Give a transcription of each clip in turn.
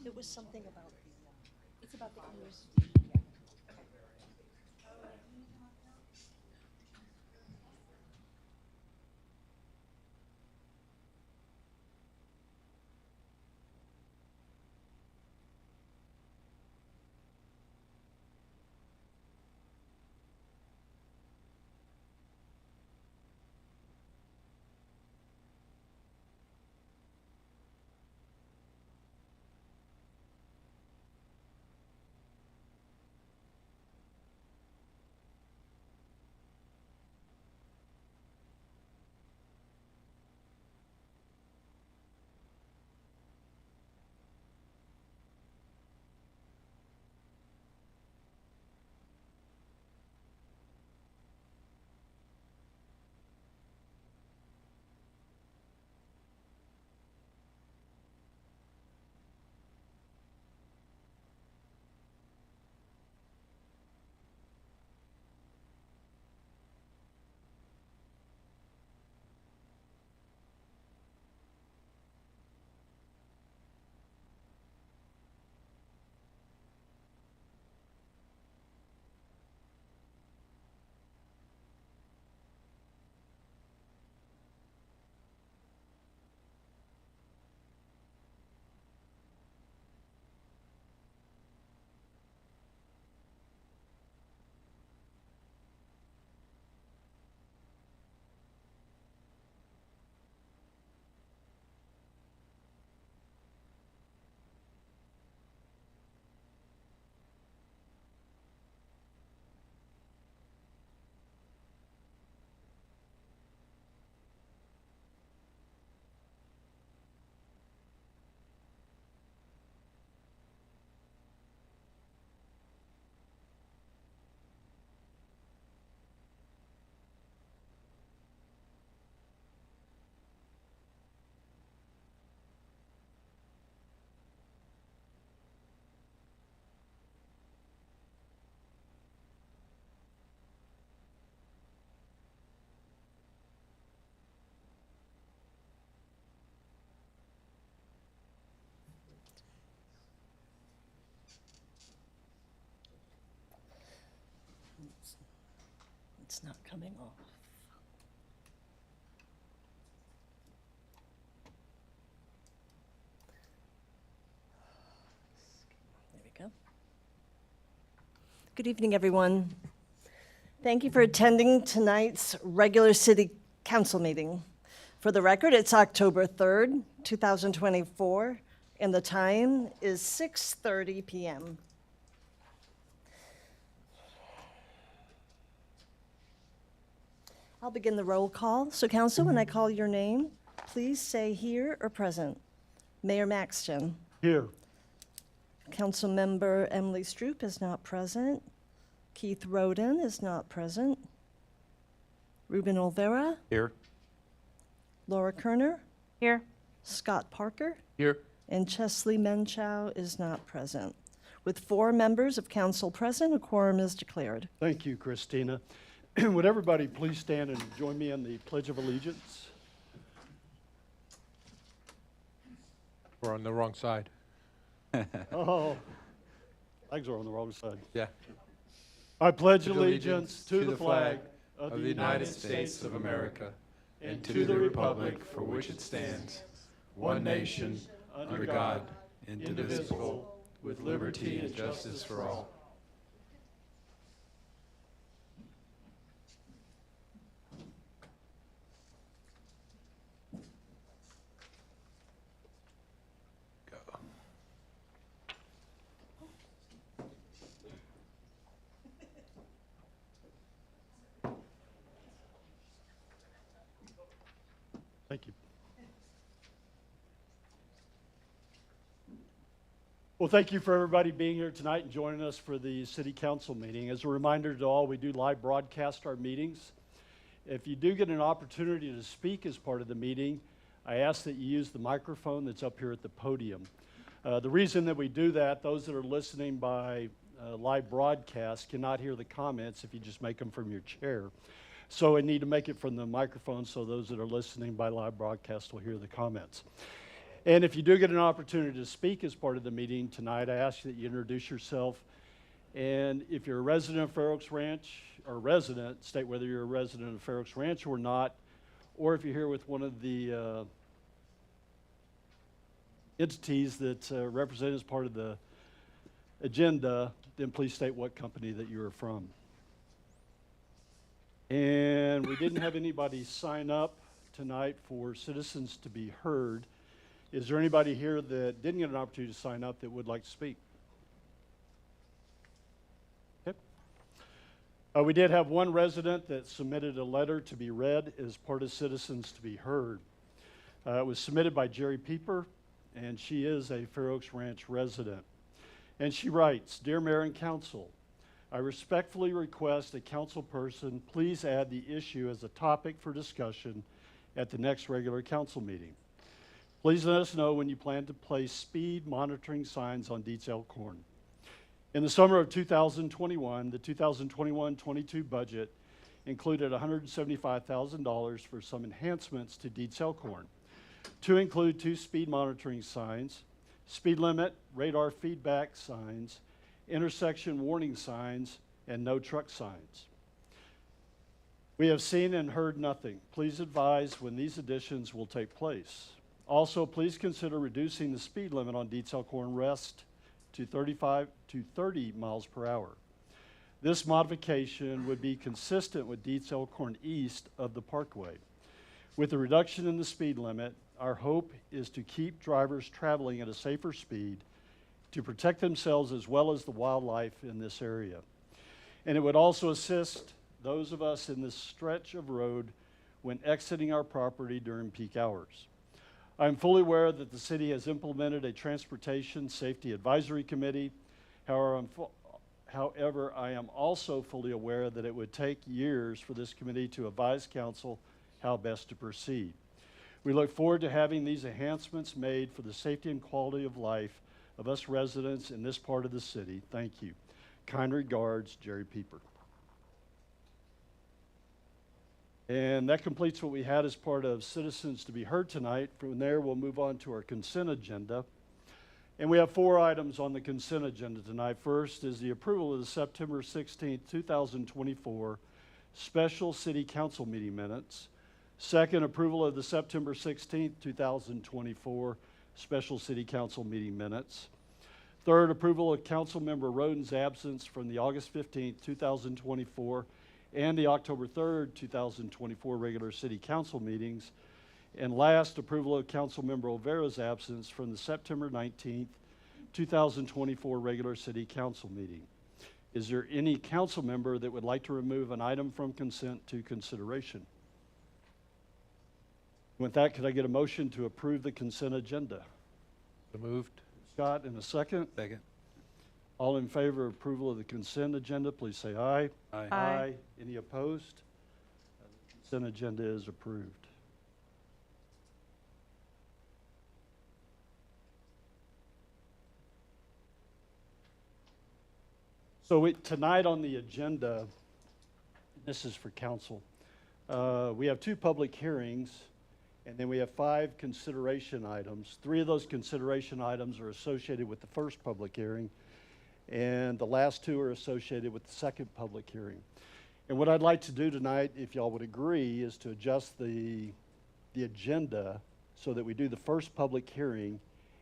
It was something about it's about the EOC. Yeah. It's not coming off. There we go. Good evening, everyone. Thank you for attending tonight's regular city council meeting. For the record, it's October 3rd, 2024, and the time is 6:30 p.m. I'll begin the roll call. So council, when I call your name, please say here or present. Mayor Maxton. Here. Councilmember Emily Stroop is not present. Keith Roden is not present. Ruben Olvera. Here. Laura Kerner. Here. Scott Parker. Here. And Chesley Menchow is not present. With 4 members of council present, a quorum is declared. Thank you, Christina. Would everybody please stand and join me in the Pledge of Allegiance? We're on the wrong side. Oh, legs are on the wrong side. Yeah. I pledge allegiance to the flag of the United States of America and to the republic for which it stands, one nation, under God, indivisible, with liberty and justice for all. Go. Thank you. Well, thank you for everybody being here tonight and joining us for the City Council meeting. As a reminder to all, we do live broadcast our meetings. If you do get an opportunity to speak as part of the meeting, I ask that you use the microphone that's up here at the podium. The reason that we do that, those that are listening by live broadcast cannot hear the comments if you just make them from your chair. So we need to make it from the microphone so those that are listening by live broadcast will hear the comments. And if you do get an opportunity to speak as part of the meeting tonight, I ask that you introduce yourself. And if you're a resident of Fair Oaks Ranch, or resident, state whether you're a resident of Fair Oaks Ranch or not, or if you're here with one of the entities that represent as part of the agenda, then please state what company that you are from. And we didn't have anybody sign up tonight for citizens to be heard. Is there anybody here that didn't get an opportunity to sign up that would like to speak? Okay. We did have one resident that submitted a letter to be read as part of citizens to be heard. It was submitted by Jerry Pieper, and she is a Fair Oaks Ranch resident. And she writes, "Dear Mayor and Council, I respectfully request a council person please add the issue as a topic for discussion at the next regular council meeting. Please let us know when you plan to place speed monitoring signs on Dietz Elkhorn. In the summer of 2021, the 2021-22 budget included $175,000 for some enhancements to Dietz Elkhorn, to include 2 speed monitoring signs, speed limit, radar feedback signs, intersection warning signs, and no truck signs. We have seen and heard nothing. Please advise when these additions will take place. Also, please consider reducing the speed limit on Dietz Elkhorn West to 30 miles per hour. This modification would be consistent with Dietz Elkhorn east of the Parkway. With the reduction in the speed limit, our hope is to keep drivers traveling at a safer speed to protect themselves as well as the wildlife in this area. And it would also assist those of us in this stretch of road when exiting our property during peak hours. I'm fully aware that the city has implemented a Transportation Safety Advisory Committee. However, I am also fully aware that it would take years for this committee to advise council how best to proceed. We look forward to having these enhancements made for the safety and quality of life of us residents in this part of the city. Thank you. Kind regards, Jerry Pieper." And that completes what we had as part of citizens to be heard tonight. From there, we'll move on to our consent agenda. And we have 4 items on the consent agenda tonight. First is the approval of the September 16th, 2024 special city council meeting minutes. Second, approval of the September 16th, 2024 special city council meeting minutes. Third, approval of council member Roden's absence from the August 15th, 2024 and the October 3rd, 2024 regular city council meetings. And last, approval of council member Olvera's absence from the September 19th, 2024 regular city council meeting. Is there any council member that would like to remove an item from consent to consideration? With that, could I get a motion to approve the consent agenda? So moved. Scott, in a second. Second. All in favor of approval of the consent agenda, please say aye. Aye. Aye. Any opposed? The consent agenda is approved. So tonight on the agenda, this is for council, we have 2 public hearings, and then we have 5 consideration items. 3 of those consideration items are associated with the first public hearing, and the last 2 are associated with the second public hearing. And what I'd like to do tonight, if y'all would agree, is to adjust the agenda so that we do the first public hearing,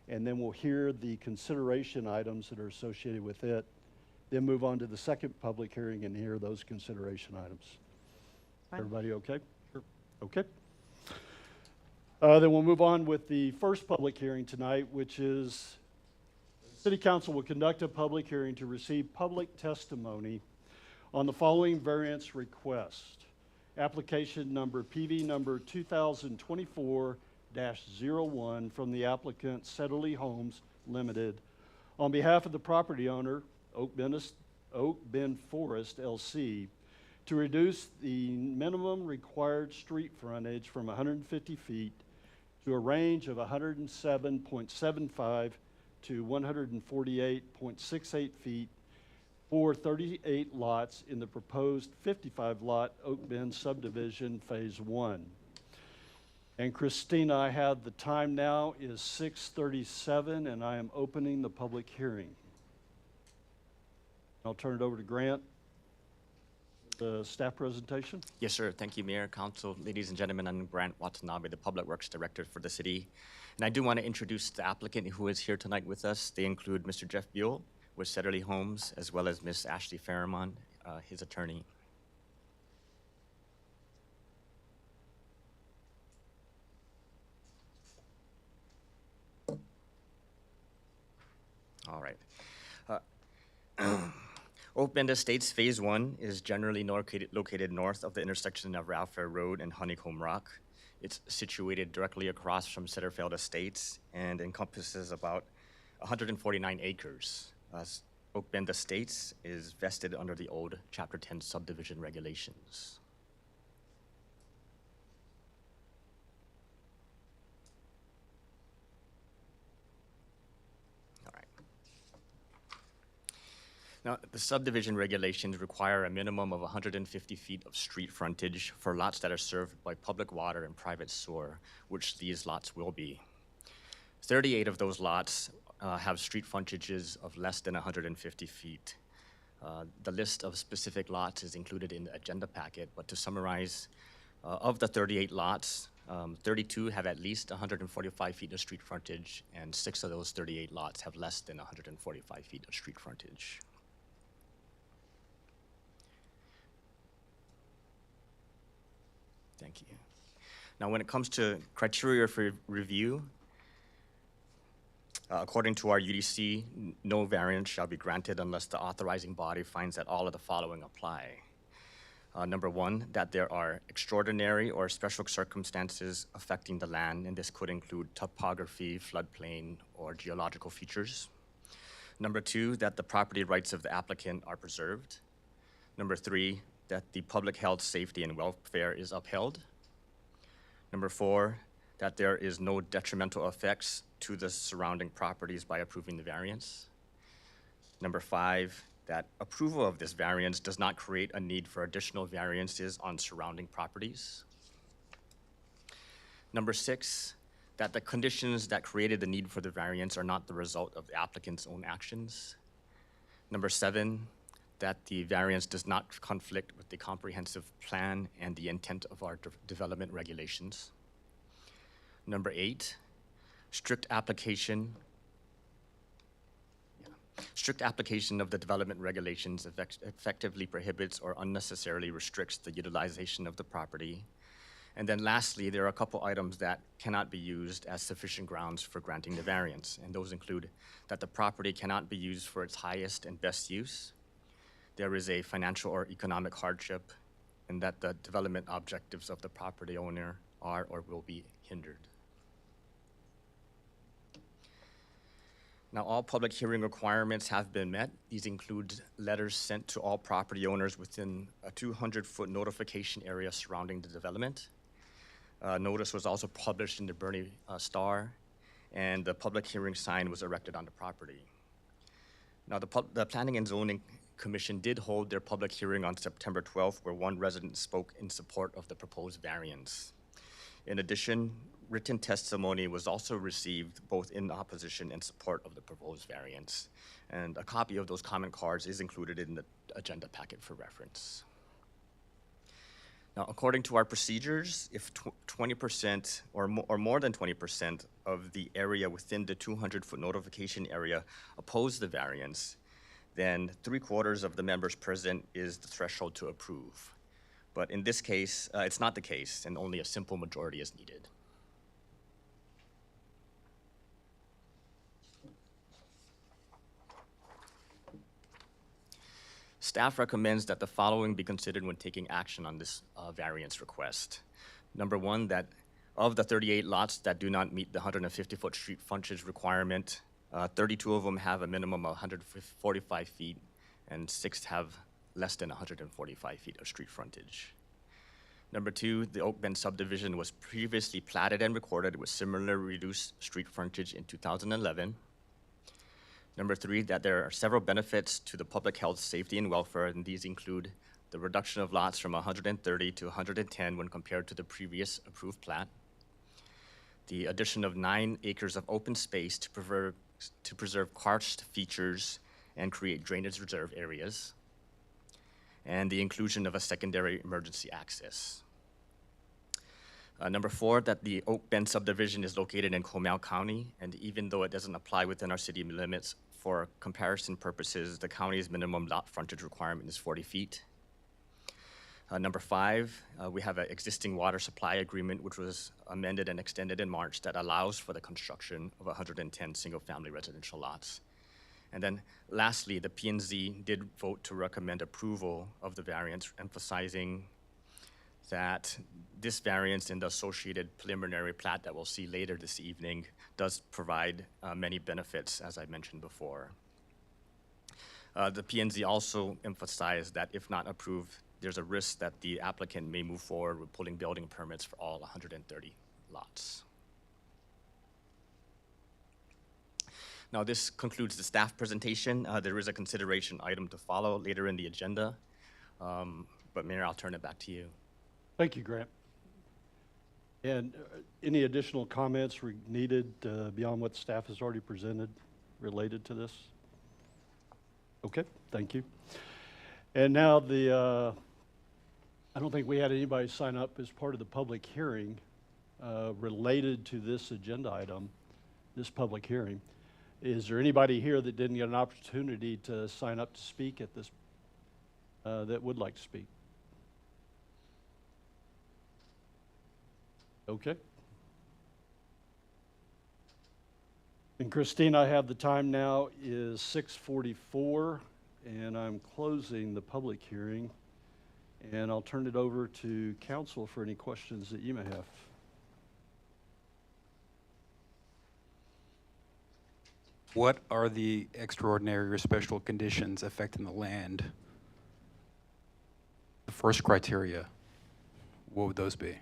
and then we'll hear the consideration items that are associated with it, then move on to the second public hearing and hear those consideration items. Fine. Everybody okay? Sure. Okay. Then we'll move on with the first public hearing tonight, which is City Council will conduct a public hearing to receive public testimony on the following variance request. Application number PV number 2024-01 from the applicant Setterly Homes Limited on behalf of the property owner Oak Bend Forest LC to reduce the minimum required street frontage from 150 feet to a range of 107.75 to 148.68 feet for 38 lots in the proposed 55-lot Oak Bend subdivision Phase 1. And Christina, I have the time now is 6:37, and I am opening the public hearing. I'll turn it over to Grant, the staff presentation. Yes, sir. Thank you, Mayor, Council, ladies and gentlemen. I'm Grant Watanabe, the Public Works Director for the city. And I do want to introduce the applicant who is here tonight with us. They include Mr. Jeff Buell with Setterly Homes, as well as Ms. Ashley Fairmont, his attorney. All right. Oak Bend Estates Phase 1 is generally located north of the intersection of Ralph Fair Road and Honeycomb Rock. It's situated directly across from Setterfield Estates and encompasses about 149 acres. Oak Bend Estates is vested under the old Chapter 10 subdivision regulations. Now, the subdivision regulations require a minimum of 150 feet of street frontage for lots that are served by public water and private sewer, which these lots will be. 38 of those lots have street frontages of less than 150 feet. The list of specific lots is included in the agenda packet, but to summarize, of the 38 lots, 32 have at least 145 feet of street frontage, and 6 of those 38 lots have less than 145 feet of street frontage. Thank you. Now, when it comes to criteria for review, according to our UDC, no variance shall be granted unless the authorizing body finds that all of the following apply. Number one, that there are extraordinary or special circumstances affecting the land, and this could include topography, floodplain, or geological features. Number two, that the property rights of the applicant are preserved. Number three, that the public health, safety, and welfare is upheld. Number four, that there is no detrimental effects to the surrounding properties by approving the variance. Number five, that approval of this variance does not create a need for additional variances on surrounding properties. Number six, that the conditions that created the need for the variance are not the result of the applicant's own actions. Number seven, that the variance does not conflict with the comprehensive plan and the intent of our development regulations. Number eight, strict application of the development regulations effectively prohibits or unnecessarily restricts the utilization of the property. And then lastly, there are a couple items that cannot be used as sufficient grounds for granting the variance. And those include that the property cannot be used for its highest and best use, there is a financial or economic hardship, and that the development objectives of the property owner are or will be hindered. Now, all public hearing requirements have been met. These include letters sent to all property owners within a 200-foot notification area surrounding the development. Notice was also published in the Bernie Star, and the public hearing sign was erected on the property. Now, the Planning and Zoning Commission did hold their public hearing on September 12th, where one resident spoke in support of the proposed variance. In addition, written testimony was also received both in opposition and support of the proposed variance. And a copy of those comment cards is included in the agenda packet for reference. Now, according to our procedures, if 20% or more than 20% of the area within the 200-foot notification area oppose the variance, then 3/4 of the members present is the threshold to approve. But in this case, it's not the case, and only a simple majority is needed. Staff recommends that the following be considered when taking action on this variance request. Number one, that of the 38 lots that do not meet the 150-foot street frontage requirement, 32 of them have a minimum of 145 feet, and 6 have less than 145 feet of street frontage. Number two, the Oak Bend subdivision was previously platted and recorded with similar reduced street frontage in 2011. Number three, that there are several benefits to the public health, safety, and welfare, and these include the reduction of lots from 130 to 110 when compared to the previous approved plat. the addition of 9 acres of open space to preserve karst features and create drainage reserve areas, and the inclusion of a secondary emergency access. Number 4, that the Oak Bend subdivision is located in Comal County, and even though it doesn't apply within our city limits, for comparison purposes, the county's minimum lot frontage requirement is 40 feet. Number 5, we have an existing water supply agreement which was amended and extended in March that allows for the construction of 110 single-family residential lots. And then lastly, the P&Z did vote to recommend approval of the variance, emphasizing that this variance and the associated preliminary plat that we'll see later this evening does provide many benefits, as I mentioned before. The P&Z also emphasized that if not approved, there's a risk that the applicant may move forward with pulling building permits for all 130 lots. Now, this concludes the staff presentation. There is a consideration item to follow later in the agenda, but Mayor, I'll turn it back to you. Thank you, Grant. And any additional comments needed beyond what staff has already presented related to this? Okay, thank you. And now I don't think we had anybody sign up as part of the public hearing related to this agenda item, this public hearing. Is there anybody here that didn't get an opportunity to sign up to speak at this, that would like to speak? Okay. And Christine, I have the time now is 6:44, and I'm closing the public hearing. And I'll turn it over to council for any questions that you may have. What are the extraordinary or special conditions affecting the land? The first criteria, what would those be?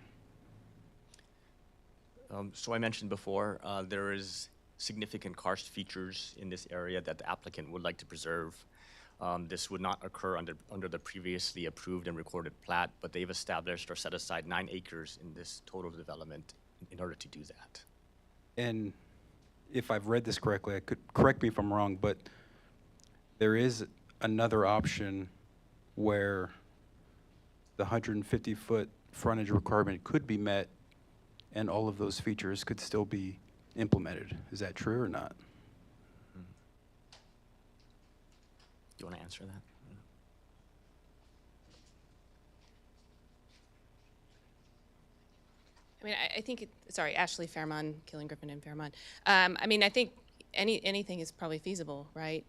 So I mentioned before, there is significant karst features in this area that the applicant would like to preserve. This would not occur under the previously approved and recorded plat, but they've established or set aside 9 acres in this total development in order to do that. And if I've read this correctly, I could correct me if I'm wrong, but there is another option where the 150-foot frontage requirement could be met and all of those features could still be implemented. Is that true or not? Do you want to answer that? I mean, I think, sorry, Ashley Fairmont, Killing Griffin and Fairmont. I mean, I think anything is probably feasible, right?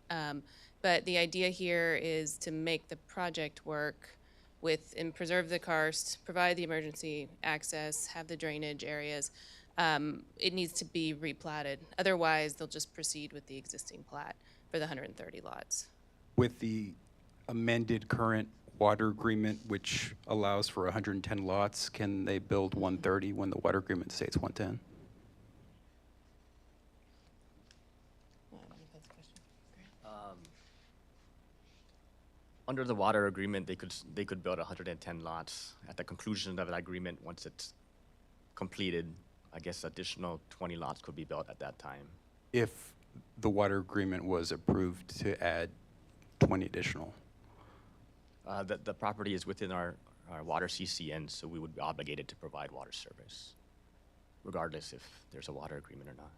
But the idea here is to make the project work with, and preserve the karst, provide the emergency access, have the drainage areas. It needs to be replatted. Otherwise, they'll just proceed with the existing plat for the 130 lots. With the amended current water agreement, which allows for 110 lots, can they build 130 when the water agreement states 110? Under the water agreement, they could build 110 lots. At the conclusion of that agreement, once it's completed, I guess additional 20 lots could be built at that time. If the water agreement was approved to add 20 additional. The property is within our water CCN, so we would be obligated to provide water service, regardless if there's a water agreement or not.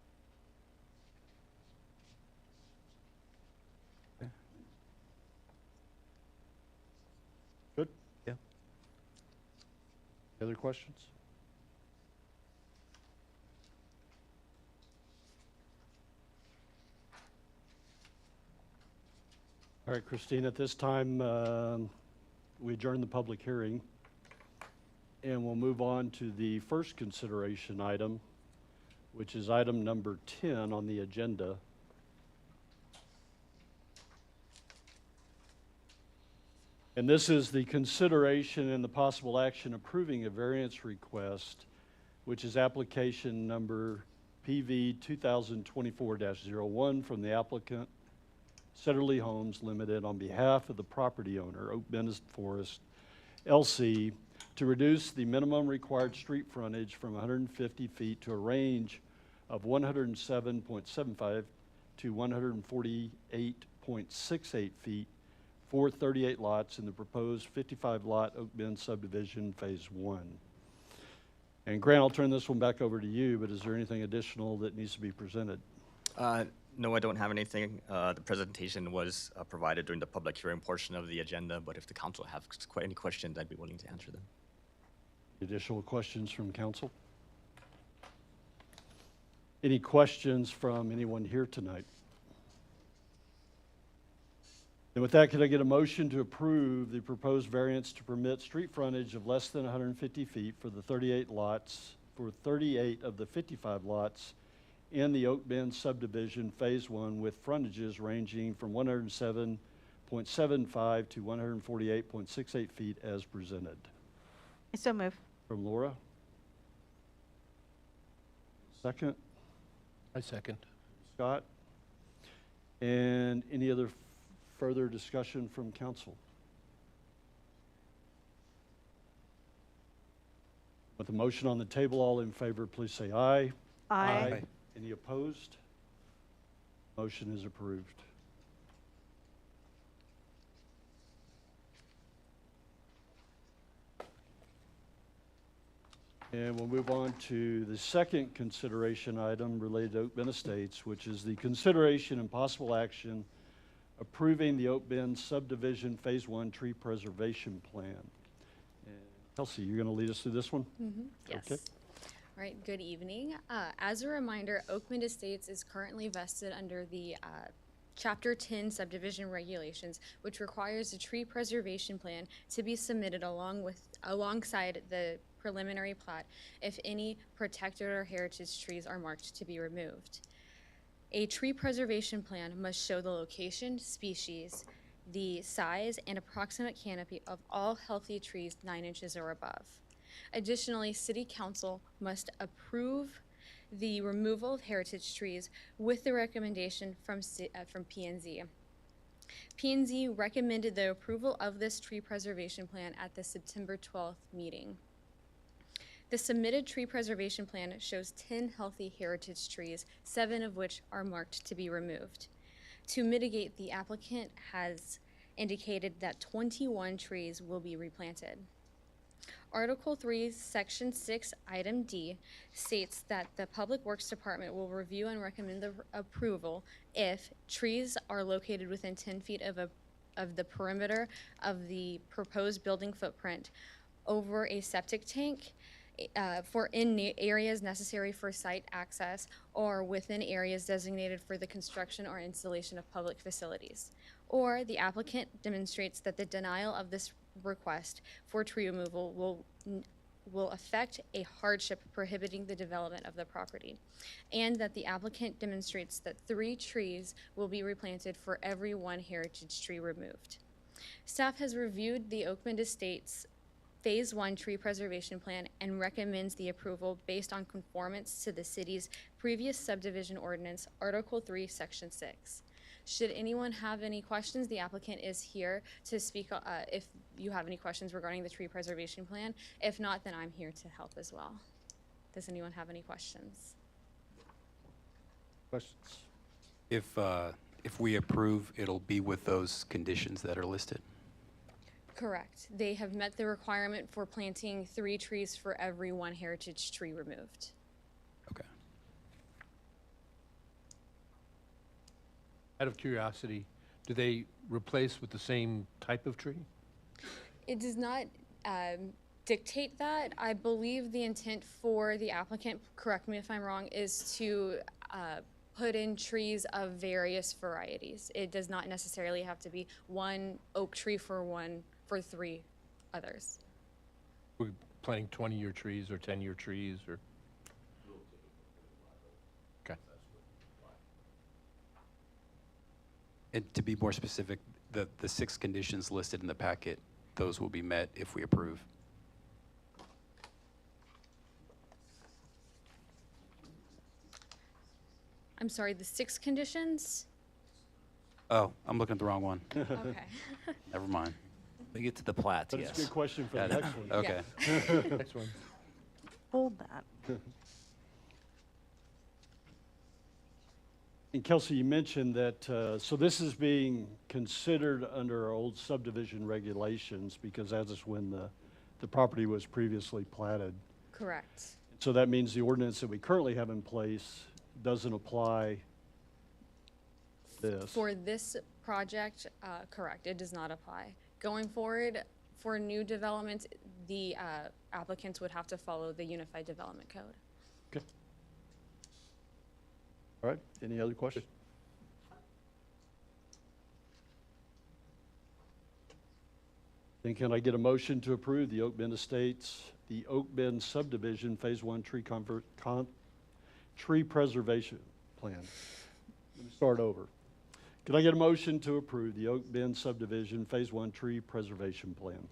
Good? Yeah. Other questions? All right, Christine, at this time, we adjourn the public hearing, and we'll move on to the first consideration item, which is item number 10 on the agenda. And this is the consideration and the possible action approving a variance request, which is application number PV 2024-01 from the applicant, Setterly Homes Limited, on behalf of the property owner, Oak Bend Forest, LC, to reduce the minimum required street frontage from 150 feet to a range of 107.75 to 148.68 feet for 38 lots in the proposed 55-lot Oak Bend subdivision, Phase 1. And Grant, I'll turn this one back over to you, but is there anything additional that needs to be presented? No, I don't have anything. The presentation was provided during the public hearing portion of the agenda, but if the council has any questions, I'd be willing to answer them. Additional questions from council? Any questions from anyone here tonight? And with that, could I get a motion to approve the proposed variance to permit street frontage of less than 150 feet for the 38 lots, for 38 of the 55 lots in the Oak Bend subdivision, Phase 1, with frontages ranging from 107.75 to 148.68 feet as presented? I so move. From Laura? Second? I second. Scott? And any other further discussion from council? With the motion on the table, all in favor, please say aye. Aye. Any opposed? Motion is approved. And we'll move on to the second consideration item related to Oak Bend Estates, which is the consideration and possible action approving the Oak Bend subdivision Phase 1 tree preservation plan. And Kelsey, you're going to lead us through this one? Yes. Okay. All right, good evening. As a reminder, Oak Bend Estates is currently vested under the Chapter 10 subdivision regulations, which requires a tree preservation plan to be submitted alongside the preliminary plat if any protected or heritage trees are marked to be removed. A tree preservation plan must show the location, species, the size, and approximate canopy of all healthy trees 9 inches or above. Additionally, City Council must approve the removal of heritage trees with the recommendation from P&Z. P&Z recommended the approval of this tree preservation plan at the September 12th meeting. The submitted tree preservation plan shows 10 healthy heritage trees, 7 of which are marked to be removed. To mitigate, the applicant has indicated that 21 trees will be replanted. Article 3, Section 6, Item D states that the Public Works Department will review and recommend the approval if trees are located within 10 feet of the perimeter of the proposed building footprint over a septic tank, in areas necessary for site access or within areas designated for the construction or installation of public facilities. Or the applicant demonstrates that the denial of this request for tree removal will affect a hardship prohibiting the development of the property, and that the applicant demonstrates that 3 trees will be replanted for every 1 heritage tree removed. Staff has reviewed the Oak Bend Estates Phase 1 tree preservation plan and recommends the approval based on conformance to the city's previous subdivision ordinance, Article 3, Section 6. Should anyone have any questions, the applicant is here to speak if you have any questions regarding the tree preservation plan. If not, then I'm here to help as well. Does anyone have any questions? Questions? If we approve, it'll be with those conditions that are listed? Correct. They have met the requirement for planting 3 trees for every 1 heritage tree removed. Okay. Out of curiosity, do they replace with the same type of tree? It does not dictate that. I believe the intent for the applicant, correct me if I'm wrong, is to put in trees of various varieties. It does not necessarily have to be 1 oak tree for 3 others. We're planting 20-year trees or 10-year trees or? Okay. And to be more specific, the 6 conditions listed in the packet, those will be met if we approve. I'm sorry, the 6 conditions? Oh, I'm looking at the wrong one. Okay. Never mind. We get to the plats, But yes. it's a good question for the Got it. next one. Okay. Next one. Hold that. And Kelsey, you mentioned that, so this is being considered under our old subdivision regulations because as is when the property was previously platted. Correct. So that means the ordinance that we currently have in place doesn't apply this. For this project, correct, it does not apply. Going forward, for new developments, the applicants would have to follow the Unified Development Code. Okay. All right, any other questions? Then can I get a motion to approve the Oak Bend Estates, the Oak Bend subdivision Phase 1 tree preservation plan? Let me start over. Can I get a motion to approve the Oak Bend subdivision Phase 1 tree preservation plan?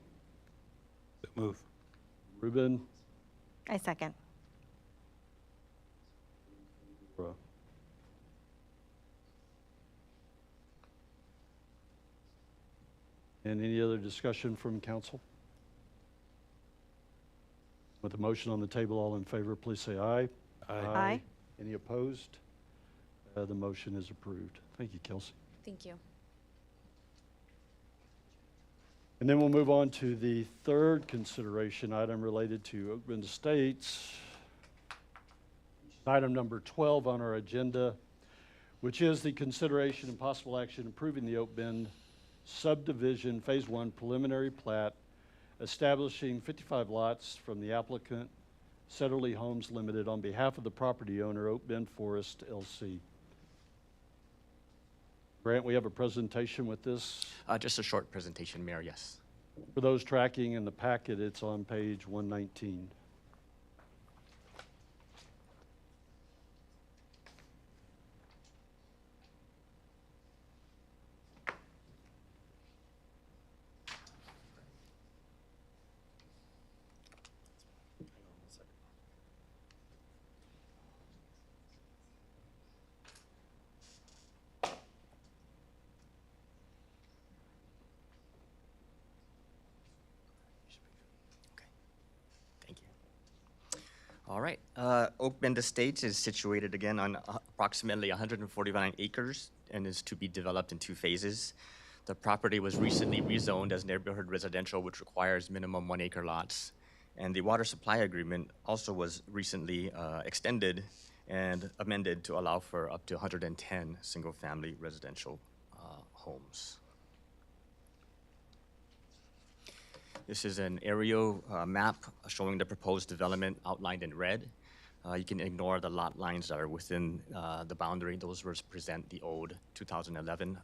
Move. Ruben? I second. And any other discussion from council? With the motion on the table, all in favor, please say aye. Aye. Any opposed? The motion is approved. Thank you, Kelsey. Thank you. And then we'll move on to the third consideration item related to Oak Bend Estates. Item number 12 on our agenda, which is the consideration and possible action approving the Oak Bend subdivision Phase 1 preliminary plat establishing 55 lots from the applicant Setterly Homes Limited on behalf of the property owner Oak Bend Forest LC. Grant, we have a presentation with this. Just a short presentation, Mayor, yes. For those tracking in the packet, it's on page 119. Thank you. All right. Oak Bend Estates is situated again on approximately 149 acres and is to be developed in 2 phases. The property was recently rezoned as neighborhood residential, which requires minimum 1 acre lots. And the water supply agreement also was recently extended and amended to allow for up to 110 single-family residential homes. This is an aerial map showing the proposed development outlined in red. You can ignore the lot lines that are within the boundary. Those represent the old 2011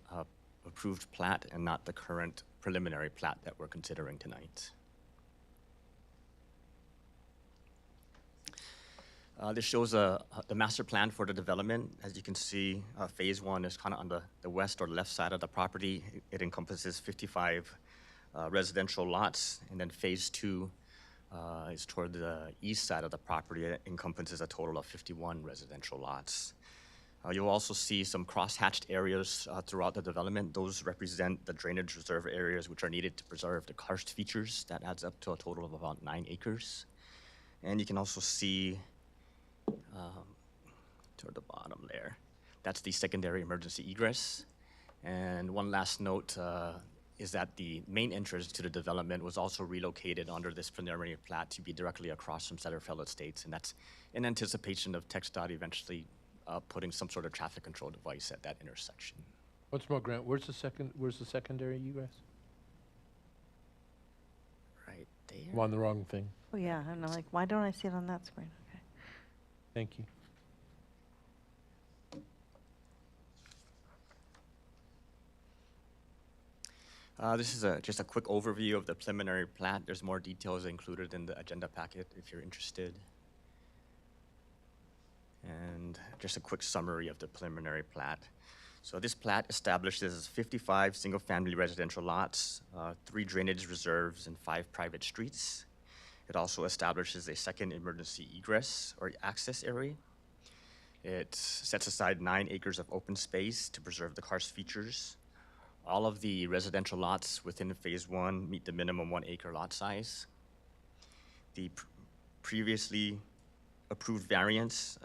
approved plat and not the current preliminary plat that we're considering tonight. This shows the master plan for the development. As you can see, Phase 1 is kind of on the west or left side of the property. It encompasses 55 residential lots, and then Phase 2 is toward the east side of the property. It encompasses a total of 51 residential lots. You'll also see some cross-hatched areas throughout the development. Those represent the drainage reserve areas which are needed to preserve the karst features. That adds up to a total of about 9 acres. And you can also see toward the bottom there, that's the secondary emergency egress. And one last note is that the main entrance to the development was also relocated under this preliminary plat to be directly across from Setterfeld Estates, and that's in anticipation of TxDOT eventually putting some sort of traffic control device at that intersection. Once more, Grant, where's the secondary egress? Right there. I'm on the wrong thing. Oh, yeah, and I'm like, why don't I see it on that screen? Okay. Thank you. This is just a quick overview of the preliminary plat. There's more details included in the agenda packet if you're interested. And just a quick summary of the preliminary plat. So this plat establishes 55 single-family residential lots, 3 drainage reserves, and 5 private streets. It also establishes a second emergency egress or access area. It sets aside 9 acres of open space to preserve the karst features. All of the residential lots within Phase 1 meet the minimum 1 acre lot size. The previously approved variance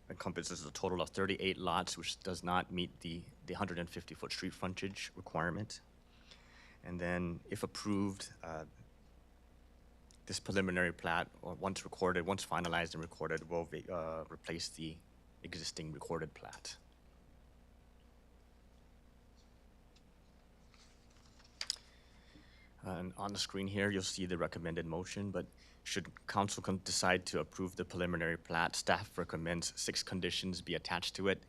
encompasses a total of 38 lots, which does not meet the 150-foot street frontage requirement. And then, if approved, this preliminary plat, or once finalized and recorded, will replace the existing recorded plat. And on the screen here, you'll see the recommended motion, but should council decide to approve the preliminary plat, staff recommends 6 conditions be attached to it.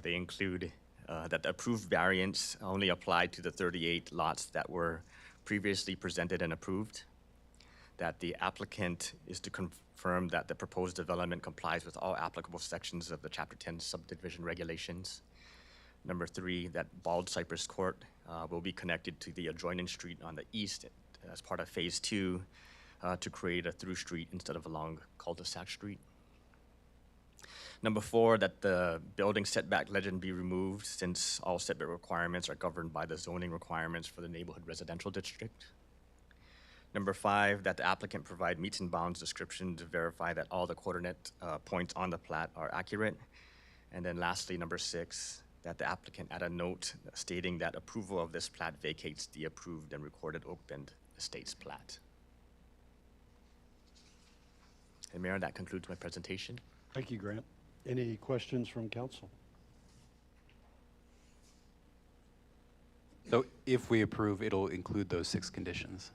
They include that the approved variance only applied to the 38 lots that were previously presented and approved, that the applicant is to confirm that the proposed development complies with all applicable sections of the Chapter 10 subdivision regulations. Number 3, that Bald Cypress Court will be connected to the adjoining street on the east as part of Phase 2 to create a through street instead of a long cul-de-sac street. Number 4, that the building setback legend be removed since all setback requirements are governed by the zoning requirements for the neighborhood residential district. Number 5, that the applicant provide meets and bounds description to verify that all the coordinate points on the plat are accurate. And then lastly, number 6, that the applicant add a note stating that approval of this plat vacates the approved and recorded Oak Bend Estates plat. And Mayor, that concludes my presentation. Thank you, Grant. Any questions from council? So if we approve, it'll include those 6 conditions.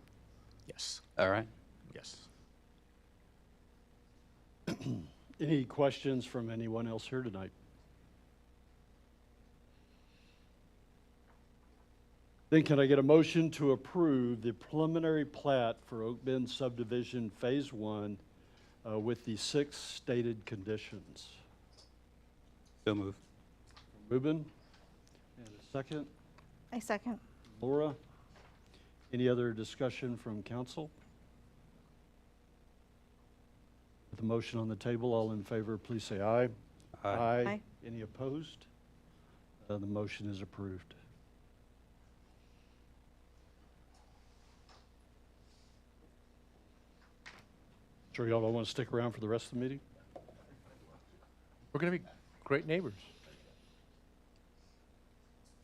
Yes, All right? yes. Any questions from anyone else here tonight? Then can I get a motion to approve the preliminary plat for Oak Bend subdivision Phase 1 with the 6 stated conditions? So move. Ruben, and a second. I second. Laura, any other discussion from council? With the motion on the table, all in favor, please say aye. Aye. Any opposed? The motion is approved. Sure y'all don't want to stick around for the rest of the meeting? We're going to be great neighbors.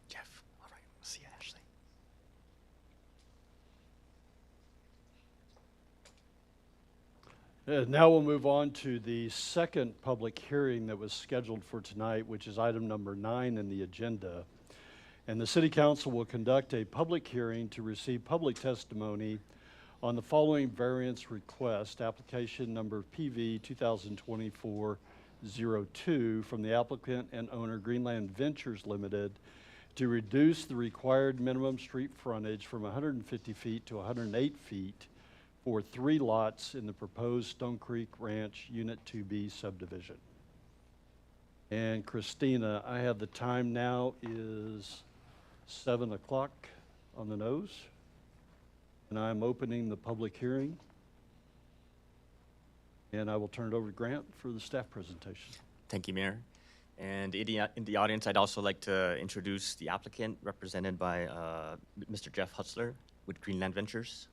Jeff, all right, see you, Ashley. Now we'll move on to the second public hearing that was scheduled for tonight, which is item number 9 in the agenda. And the City Council will conduct a public hearing to receive public testimony on the following variance request, application number PV 2024-02 from the applicant and owner Greenland Ventures Limited to reduce the required minimum street frontage from 150 feet to 108 feet for 3 lots in the proposed Stone Creek Ranch Unit 2B subdivision. And Christina, I have the time now is 7 o'clock on the nose. And I'm opening the public hearing. And I will turn it over to Grant for the staff presentation. Thank you, Mayor. And in the audience, I'd also like to introduce the applicant, represented by Mr. Jeff Hutzler with Greenland Ventures.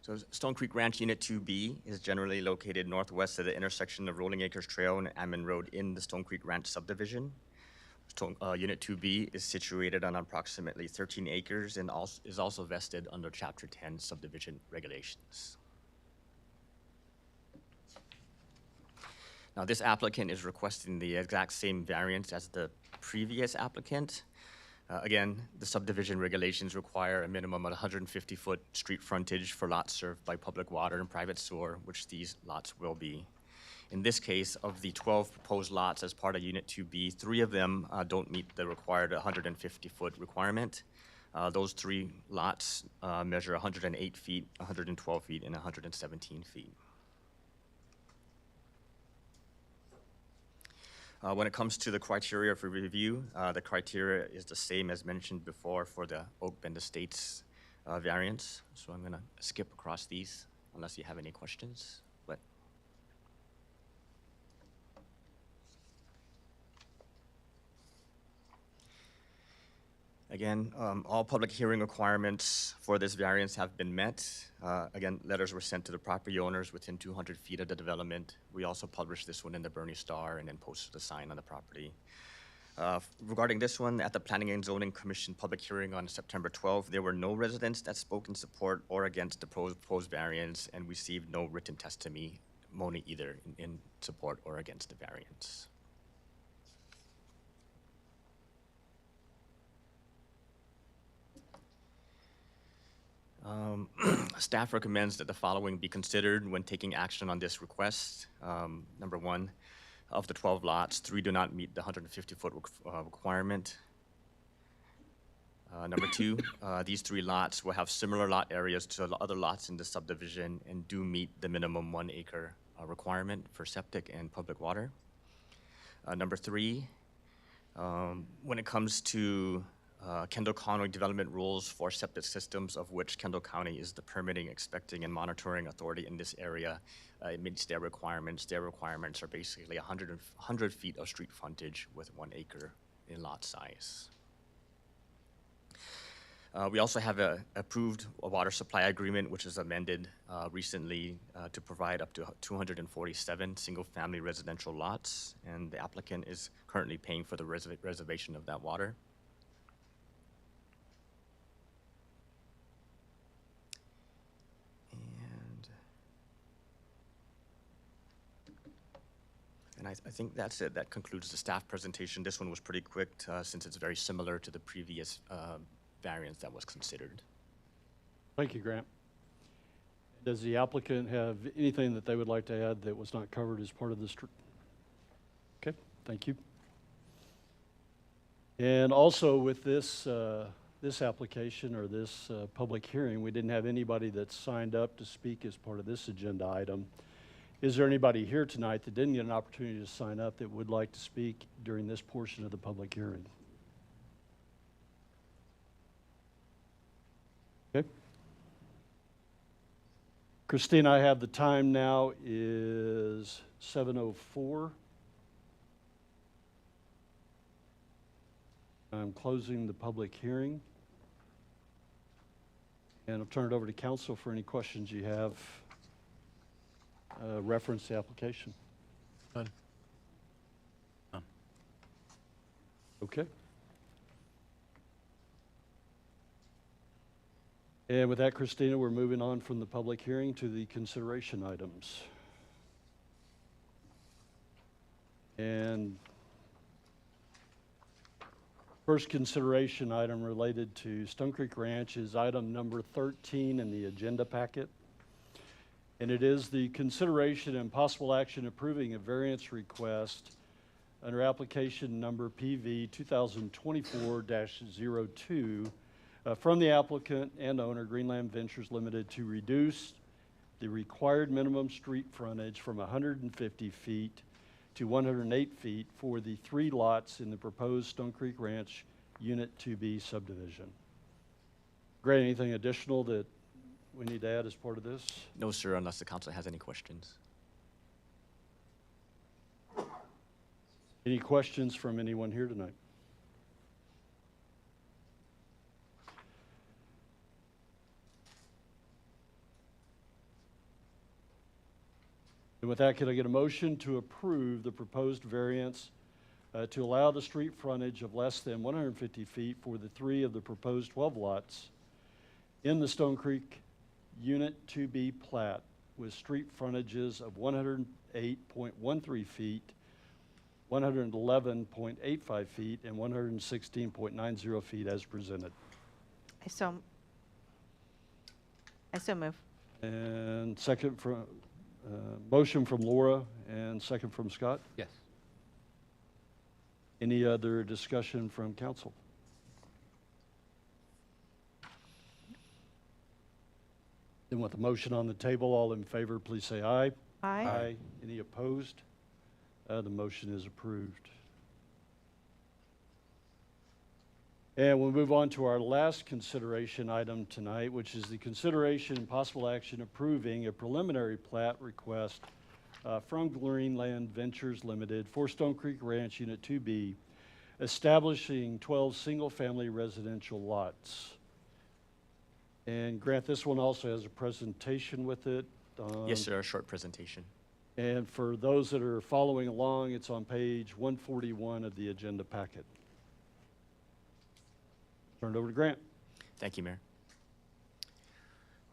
So Stone Creek Ranch Unit 2B is generally located northwest of the intersection of Rolling Acres Trail and Ammon Road in the Stone Creek Ranch subdivision. Unit 2B is situated on approximately 13 acres and is also vested under Chapter 10 subdivision regulations. Now, this applicant is requesting the exact same variance as the previous applicant. Again, the subdivision regulations require a minimum of 150-foot street frontage for lots served by public water and private sewer, which these lots will be. In this case, of the 12 proposed lots as part of Unit 2B, 3 of them don't meet the required 150-foot requirement. Those 3 lots measure 108 feet, 112 feet, and 117 feet. When it comes to the criteria for review, the criteria is the same as mentioned before for the Oak Bend Estates variance. So I'm going to skip across these unless you have any questions. But Again, all public hearing requirements for this variance have been met. Again, letters were sent to the property owners within 200 feet of the development. We also published this one in the Bernie Star and then posted a sign on the property. Regarding this one, at the Planning and Zoning Commission public hearing on September 12th, there were no residents that spoke in support or against the proposed variance and received no written testimony either in support or against the variance. Staff recommends that the following be considered when taking action on this request. Number one, of the 12 lots, 3 do not meet the 150-foot requirement. Number two, these 3 lots will have similar lot areas to the other lots in the subdivision and do meet the minimum 1 acre requirement for septic and public water. Number three, when it comes to Kendall County development rules for septic systems, of which Kendall County is the permitting, inspecting, and monitoring authority in this area, it meets their requirements. Their requirements are basically 100 feet of street frontage with 1 acre in lot size. We also have a approved water supply agreement, which is amended recently to provide up to 247 single-family residential lots, and the applicant is currently paying for the reservation of that water. And I think that's it. That concludes the staff presentation. This one was pretty quick since it's very similar to the previous variance that was considered. Thank you, Grant. Does the applicant have anything that they would like to add that was not covered as part of this? Okay, thank you. And also with this, this application or this public hearing, we didn't have anybody that signed up to speak as part of this agenda item. Is there anybody here tonight that didn't get an opportunity to sign up that would like to speak during this portion of the public hearing? Okay. Christine, I have the time now is 7:04. I'm closing the public hearing. And I'll turn it over to council for any questions you have. Reference the application. None. None. Okay. And with that, Christina, we're moving on from the public hearing to the consideration items. And first consideration item related to Stone Creek Ranch is item number 13 in the agenda packet. And it is the consideration and possible action approving a variance request under application number PV 2024-02 from the applicant and owner Greenland Ventures Limited to reduce the required minimum street frontage from 150 feet to 108 feet for the 3 lots in the proposed Stone Creek Ranch Unit 2B subdivision. Grant, anything additional that we need to add as part of this? No, sir, unless the council has any questions. Any questions from anyone here tonight? And with that, can I get a motion to approve the proposed variance to allow the street frontage of less than 150 feet for the 3 of the proposed 12 lots in the Stone Creek Unit 2B plat with street frontages of 108.13 feet, 111.85 feet, and 116.90 feet as presented. I so move. And second from, motion from Laura and second from Scott. Yes. Any other discussion from council? Then with the motion on the table, all in favor, please say aye. Aye. Any opposed? The motion is approved. And we'll move on to our last consideration item tonight, which is the consideration and possible action approving a preliminary plat request from Greenland Ventures Limited for Stone Creek Ranch Unit 2B establishing 12 single-family residential lots. And Grant, this one also has a presentation with it. Yes, sir, a short presentation. And for those that are following along, it's on page 141 of the agenda packet. Turn it over to Grant. Thank you, Mayor.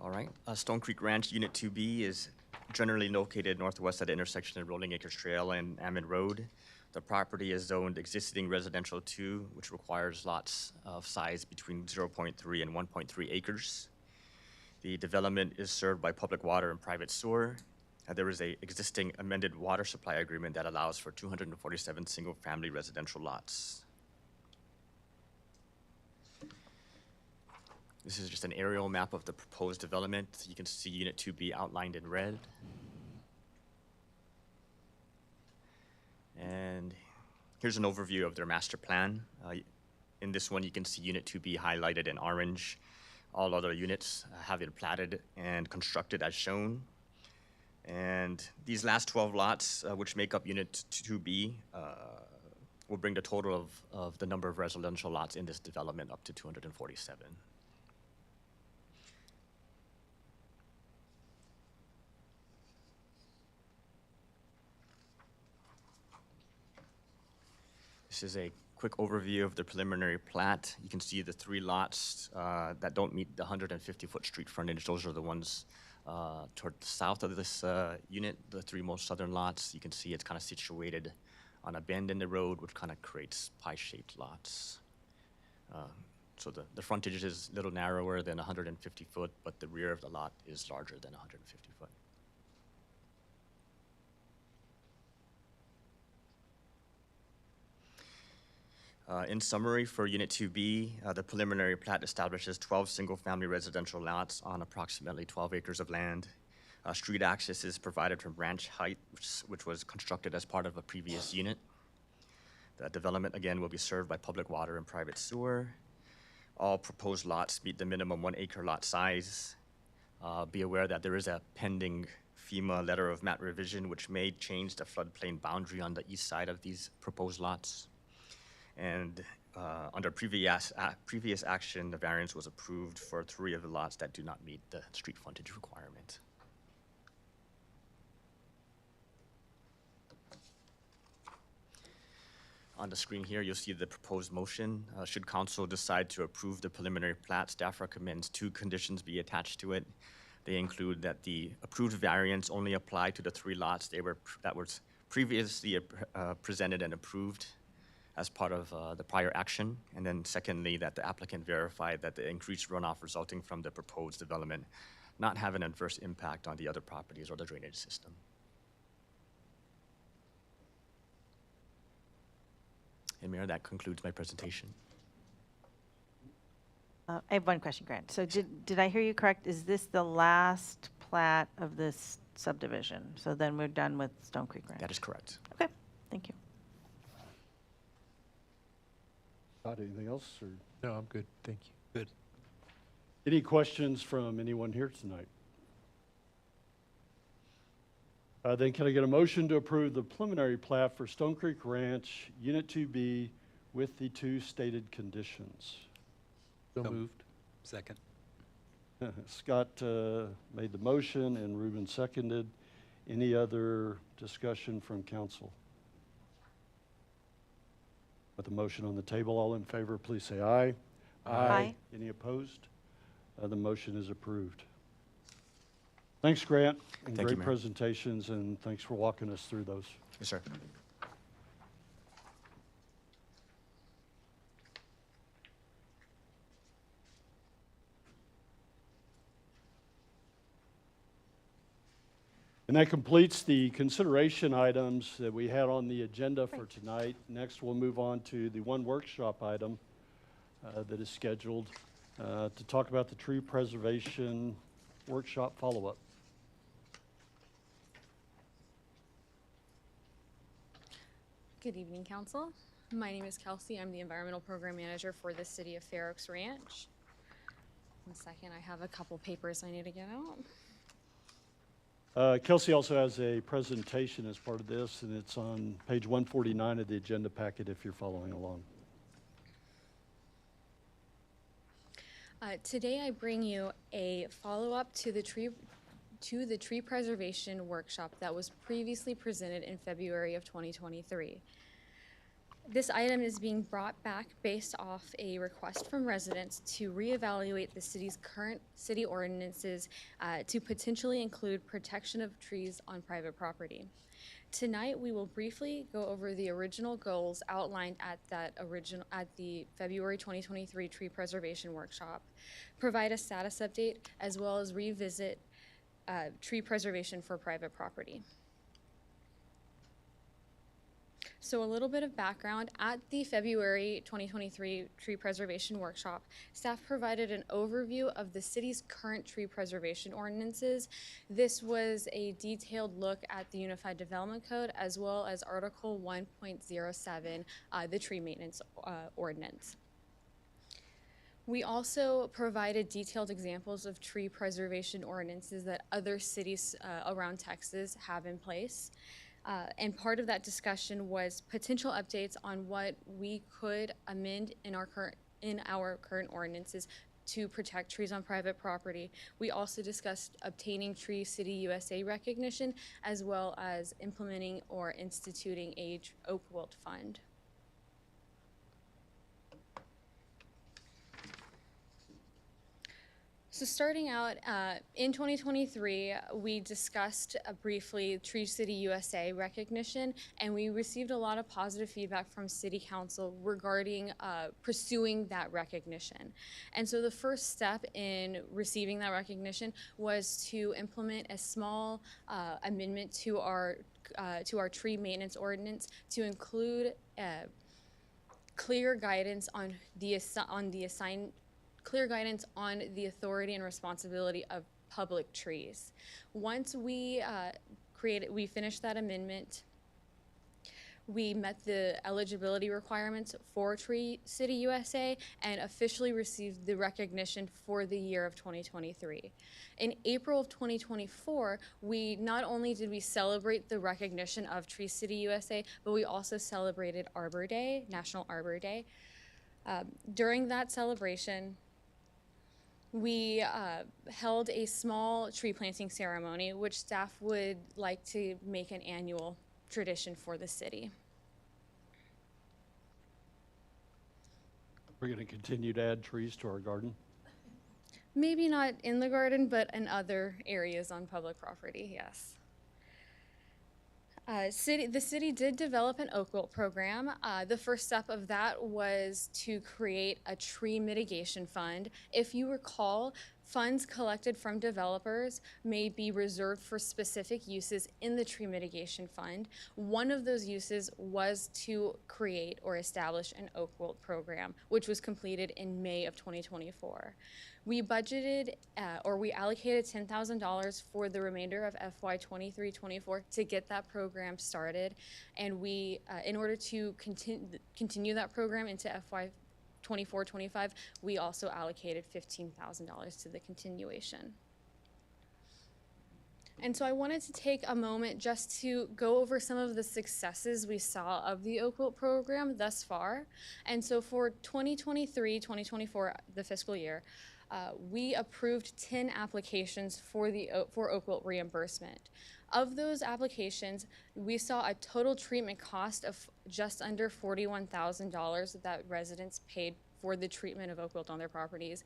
All right, Stone Creek Ranch Unit 2B is generally located northwest at the intersection of Rolling Acres Trail and Ammon Road. The property is zoned existing residential 2, which requires lots of size between 0.3 and 1.3 acres. The development is served by public water and private sewer. There is a existing amended water supply agreement that allows for 247 single-family residential lots. This is just an aerial map of the proposed development. You can see Unit 2B outlined in red. And here's an overview of their master plan. In this one, you can see Unit 2B highlighted in orange. All other units have been platted and constructed as shown. And these last 12 lots, which make up Unit 2B, will bring the total of the number of residential lots in this development up to 247. This is a quick overview of the preliminary plat. You can see the 3 lots that don't meet the 150-foot street frontage. Those are the ones toward the south of this unit, the 3 most southern lots. You can see it's kind of situated on a bend in the road, which kind of creates pie-shaped lots. So the frontage is a little narrower than 150 foot, but the rear of the lot is larger than 150 foot. In summary, for Unit 2B, the preliminary plat establishes 12 single-family residential lots on approximately 12 acres of land. Street access is provided from Ranch Height, which was constructed as part of a previous unit. The development, again, will be served by public water and private sewer. All proposed lots meet the minimum 1-acre lot size. Be aware that there is a pending FEMA letter of map revision, which may change the floodplain boundary on the east side of these proposed lots. And under previous action, the variance was approved for 3 of the lots that do not meet the street frontage requirement. On the screen here, you'll see the proposed motion. Should council decide to approve the preliminary plat, staff recommends 2 conditions be attached to it. They include that the approved variance only apply to the 3 lots that was previously presented and approved as part of the prior action. And then secondly, that the applicant verified that the increased runoff resulting from the proposed development not have an adverse impact on the other properties or the drainage system. And Mayor, that concludes my presentation. I have one question, Grant. So did I hear you correct? Is this the last plat of this subdivision? So then we're done with Stone Creek Ranch? That is correct. Okay, thank you. Todd, anything else? Or No, I'm good. Thank you. Good. any questions from anyone here tonight? Then can I get a motion to approve the preliminary plat for Stone Creek Ranch, Unit 2B, with the 2 stated conditions? So So- moved. Second. Scott made the motion and Ruben seconded. Any other discussion from council? With the motion on the table, all in favor, please say aye. Aye. Any opposed? The motion is approved. Thanks, Grant, and Thank you, great Mayor. presentations, and thanks for walking us through those. Yes, sir. And that completes the consideration items that we had on the agenda for tonight. Next, we'll move on to the one workshop item that is scheduled to talk about the tree preservation workshop follow-up. Good evening, Council. My name is Kelsey. I'm the Environmental Program Manager for the City of Fair Oaks Ranch. 1 second, I have a couple papers I need to get out. Kelsey also has a presentation as part of this, and it's on page 149 of the agenda packet if you're following along. Today I bring you a follow-up to the tree preservation workshop that was previously presented in February of 2023. This item is being brought back based off a request from residents to reevaluate the city's current city ordinances to potentially include protection of trees on private property. Tonight, we will briefly go over the original goals outlined at the February 2023 tree preservation workshop, provide a status update, as well as revisit tree preservation for private property. So a little bit of background. At the February 2023 tree preservation workshop, staff provided an overview of the city's current tree preservation ordinances. This was a detailed look at the Unified Development Code as well as Article 1.07, the tree maintenance ordinance. We also provided detailed examples of tree preservation ordinances that other cities around Texas have in place. And part of that discussion was potential updates on what we could amend in our current ordinances to protect trees on private property. We also discussed obtaining Tree City USA recognition, as well as implementing or instituting a Oak Wilt Fund. So starting out, in 2023, we discussed briefly Tree City USA recognition, and we received a lot of positive feedback from City Council regarding pursuing that recognition. And so the first step in receiving that recognition was to implement a small amendment to our tree maintenance ordinance to include clear guidance on the authority and responsibility of public trees. Once we finished that amendment, we met the eligibility requirements for Tree City USA and officially received the recognition for the year of 2023. In April of 2024, not only did we celebrate the recognition of Tree City USA, but we also celebrated Arbor Day, National Arbor Day. During that celebration, we held a small tree planting ceremony, which staff would like to make an annual tradition for the city. We're going to continue to add trees to our garden. Maybe not in the garden, but in other areas on public property, yes. The city did develop an Oak Wilt program. The first step of that was to create a tree mitigation fund. If you recall, funds collected from developers may be reserved for specific uses in the tree mitigation fund. One of those uses was to create or establish an Oak Wilt program, which was completed in May of 2024. We budgeted we allocated $10,000 for the remainder of FY 23-24 to get that program started, and we, in order to continue that program into FY 24-25, we also allocated $15,000 to the continuation. And so I wanted to take a moment just to go over some of the successes we saw of the Oak Wilt program thus far. And so for 2023-2024, the fiscal year, we approved 10 applications for Oak Wilt reimbursement. Of those applications, we saw a total treatment cost of just under $41,000 that residents paid for the treatment of Oak Wilt on their properties.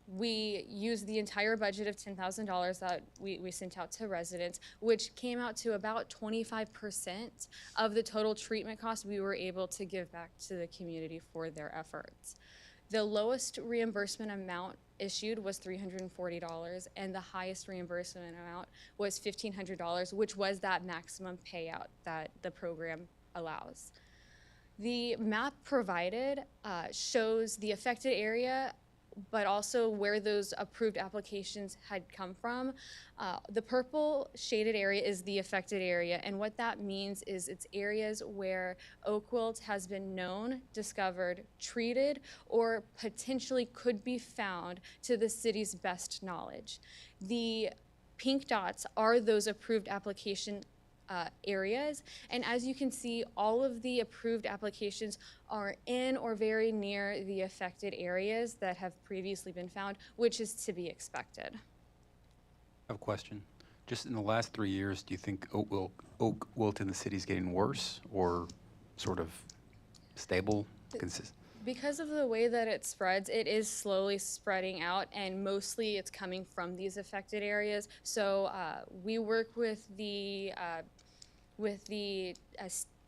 We used the entire budget of $10,000 that we sent out to residents, which came out to about 25% of the total treatment cost we were able to give back to the community for their efforts. The lowest reimbursement amount issued was $340, and the highest reimbursement amount was $1,500, which was that maximum payout that the program allows. The map provided shows the affected area, but also where those approved applications had come from. The purple shaded area is the affected area, and what that means is it's areas where Oak Wilt has been known, discovered, treated, or potentially could be found to the city's best knowledge. The pink dots are those approved applications areas. And as you can see, all of the approved applications are in or very near the affected areas that have previously been found, which is to be expected. I have a question. Just in the last 3 years, do you think oak wilt in the city is getting worse or sort of stable? Because of the way that it spreads, it is slowly spreading out, and mostly it's coming from these affected areas. So we work with the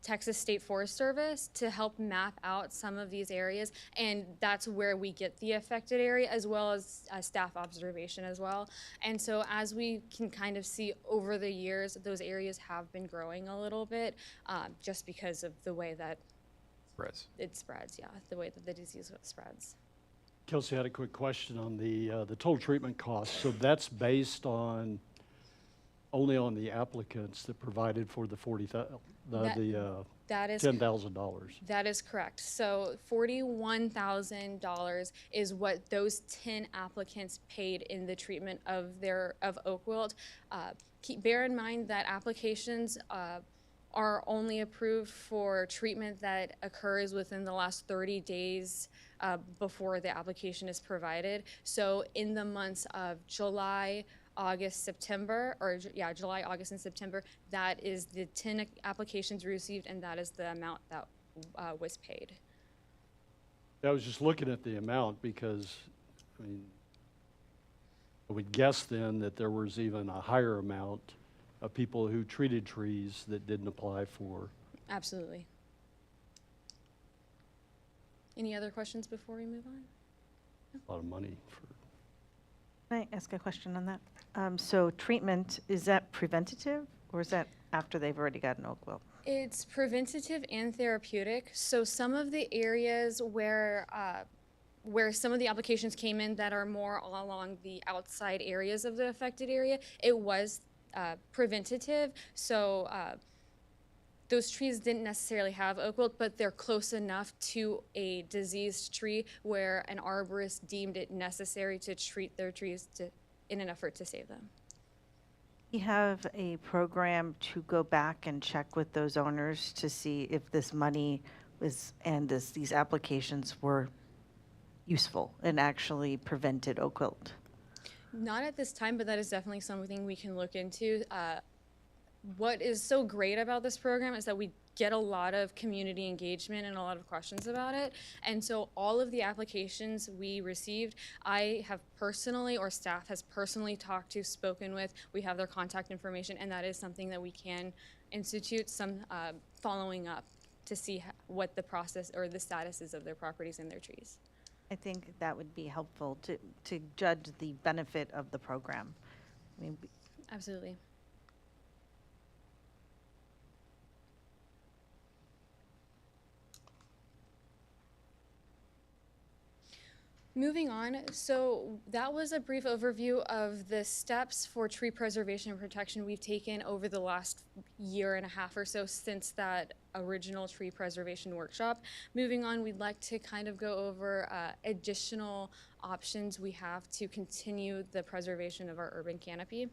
Texas State Forest Service to help map out some of these areas, and that's where we get the affected area, as well as staff observation as well. And so as we can kind of see over the years, those areas have been growing a little bit, just because of the way that it spreads, yeah, the way that the disease spreads. Kelsey had a quick question on the total treatment cost. So that's based on, only on the applicants that provided for the That is $10,000. That is correct. So $41,000 is what those 10 applicants paid in the treatment of oak wilt. Bear in mind that applications are only approved for treatment that occurs within the last 30 days before the application is provided. So in the months of July, August, September, July, August, and September, that is the 10 applications received, and that is the amount that was paid. I was just looking at the amount because, I mean, I would guess then that there was even a higher amount of people who treated trees that didn't apply for. Absolutely. Any other questions before we move on? A lot of money for. Can I ask a question on that? So treatment, is that preventative or is that after they've already got an oak wilt? It's preventative and therapeutic. So some of the areas where some of the applications came in that are more along the outside areas of the affected area, it was preventative. So those trees didn't necessarily have oak wilt, but they're close enough to a diseased tree where an arborist deemed it necessary to treat their trees in an effort to save them. We have a program to go back and check with those owners to see if this money was, and these applications were useful and actually prevented oak wilt. Not at this time, but that is definitely something we can look into. What is so great about this program is that we get a lot of community engagement and a lot of questions about it. And so all of the applications we received, I have personally, or staff has personally talked to, spoken with. We have their contact information, and that is something that we can institute some following up to see what the process or the status is of their properties and their trees. I think that would be helpful to judge the benefit of the program. I mean, Absolutely. Moving on, so that was a brief overview of the steps for tree preservation and protection we've taken over the last year and a half or so since that original tree preservation workshop. Moving on, we'd like to kind of go over additional options we have to continue the preservation of our urban canopy.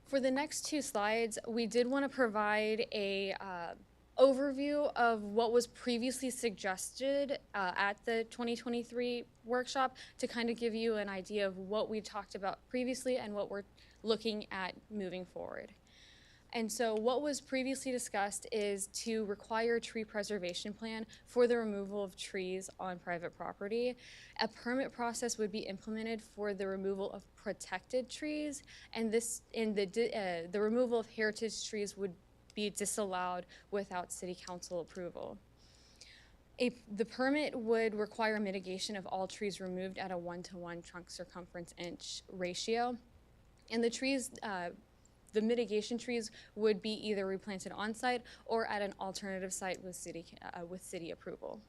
For the next two slides, we did want to provide a overview of what was previously suggested at the 2023 workshop to kind of give you an idea of what we talked about previously and what we're looking at moving forward. And so what was previously discussed is to require a tree preservation plan for the removal of trees on private property. A permit process would be implemented for the removal of protected trees, and the removal of heritage trees would be disallowed without city council approval. The permit would require mitigation of all trees removed at a 1-to-1 trunk circumference inch ratio. And the trees, the mitigation trees would be either replanted on site or at an alternative site with city approval.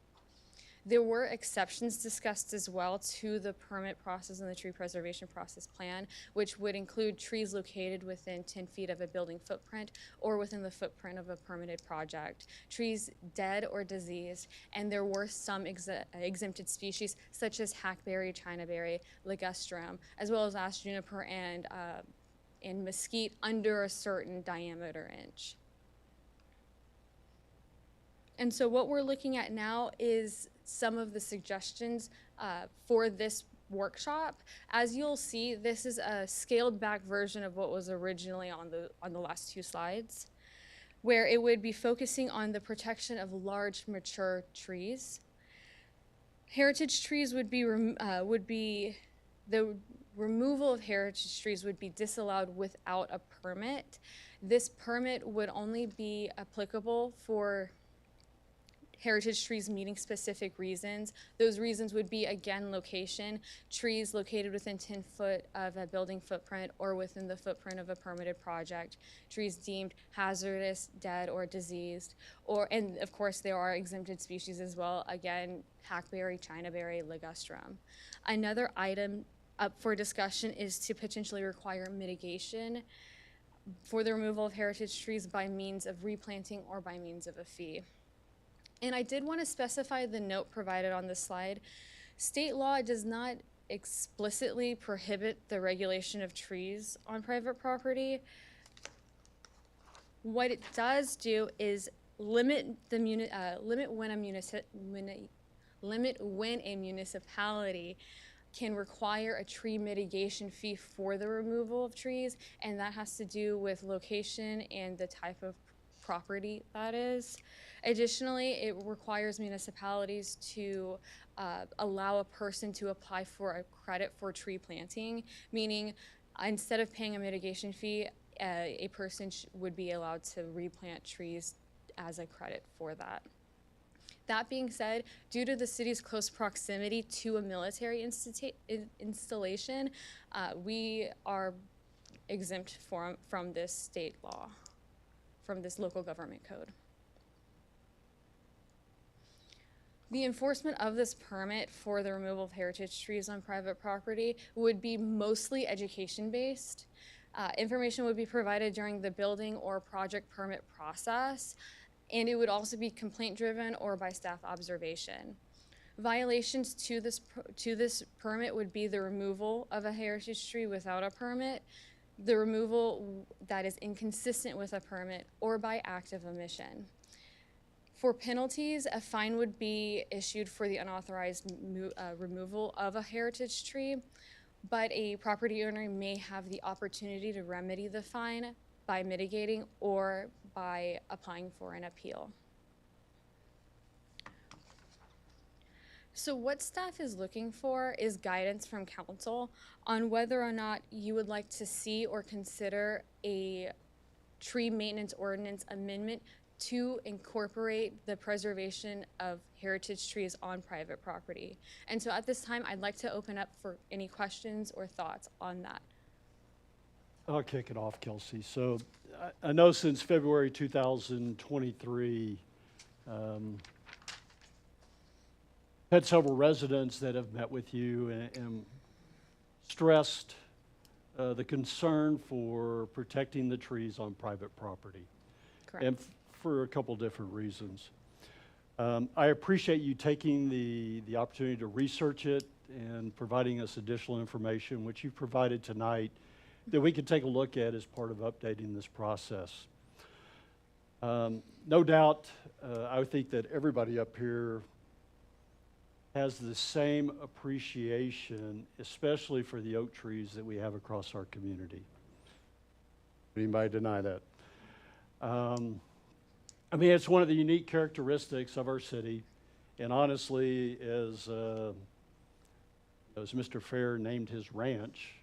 There were exceptions discussed as well to the permit process and the tree preservation process plan, which would include trees located within 10 feet of a building footprint or within the footprint of a permitted project, trees dead or diseased, and there were some exempted species such as hackberry, chinaberry, ligustrum, as well as ash juniper and and mesquite under a certain diameter inch. And so what we're looking at now is some of the suggestions for this workshop. As you'll see, this is a scaled back version of what was originally on the last two slides, where it would be focusing on the protection of large mature trees. Heritage trees would be the removal of heritage trees would be disallowed without a permit. This permit would only be applicable for heritage trees meeting specific reasons. Those reasons would be, again, location, trees located within 10 foot of a building footprint or within the footprint of a permitted project, trees deemed hazardous, dead, or diseased, and of course there are exempted species as well, again, hackberry, chinaberry, ligustrum. Another item up for discussion is to potentially require mitigation for the removal of heritage trees by means of replanting or by means of a fee. And I did want to specify the note provided on this slide. State law does not explicitly prohibit the regulation of trees on private property. What it does do is limit when a municipality can require a tree mitigation fee for the removal of trees, and that has to do with location and the type of property that is. Additionally, it requires municipalities to allow a person to apply for a credit for tree planting, meaning instead of paying a mitigation fee, a person would be allowed to replant trees as a credit for that. That being said, due to the city's close proximity to a military installation, we are exempt from this state law, from this local government code. The enforcement of this permit for the removal of heritage trees on private property would be mostly education-based. Information would be provided during the building or project permit process, and it would also be complaint-driven or by staff observation. Violations to this permit would be the removal of a heritage tree without a permit, the removal that is inconsistent with a permit, or by act of omission. For penalties, a fine would be issued for the unauthorized removal of a heritage tree, but a property owner may have the opportunity to remedy the fine by mitigating or by applying for an appeal. So what staff is looking for is guidance from council on whether or not you would like to see or consider a tree maintenance ordinance amendment to incorporate the preservation of heritage trees on private property. And so at this time, I'd like to open up for any questions or thoughts on that. I'll kick it off, Kelsey. So I know since February 2023, had several residents that have met with you and stressed the concern for protecting the trees on private property. Correct. And for a couple different reasons. I appreciate you taking the opportunity to research it and providing us additional information, which you've provided tonight, that we could take a look at as part of updating this process. No doubt, I think that everybody up here has the same appreciation, especially for the oak trees that we have across our community. Anybody deny that? I mean, it's one of the unique characteristics of our city, and honestly, as Mr. Fair named his ranch,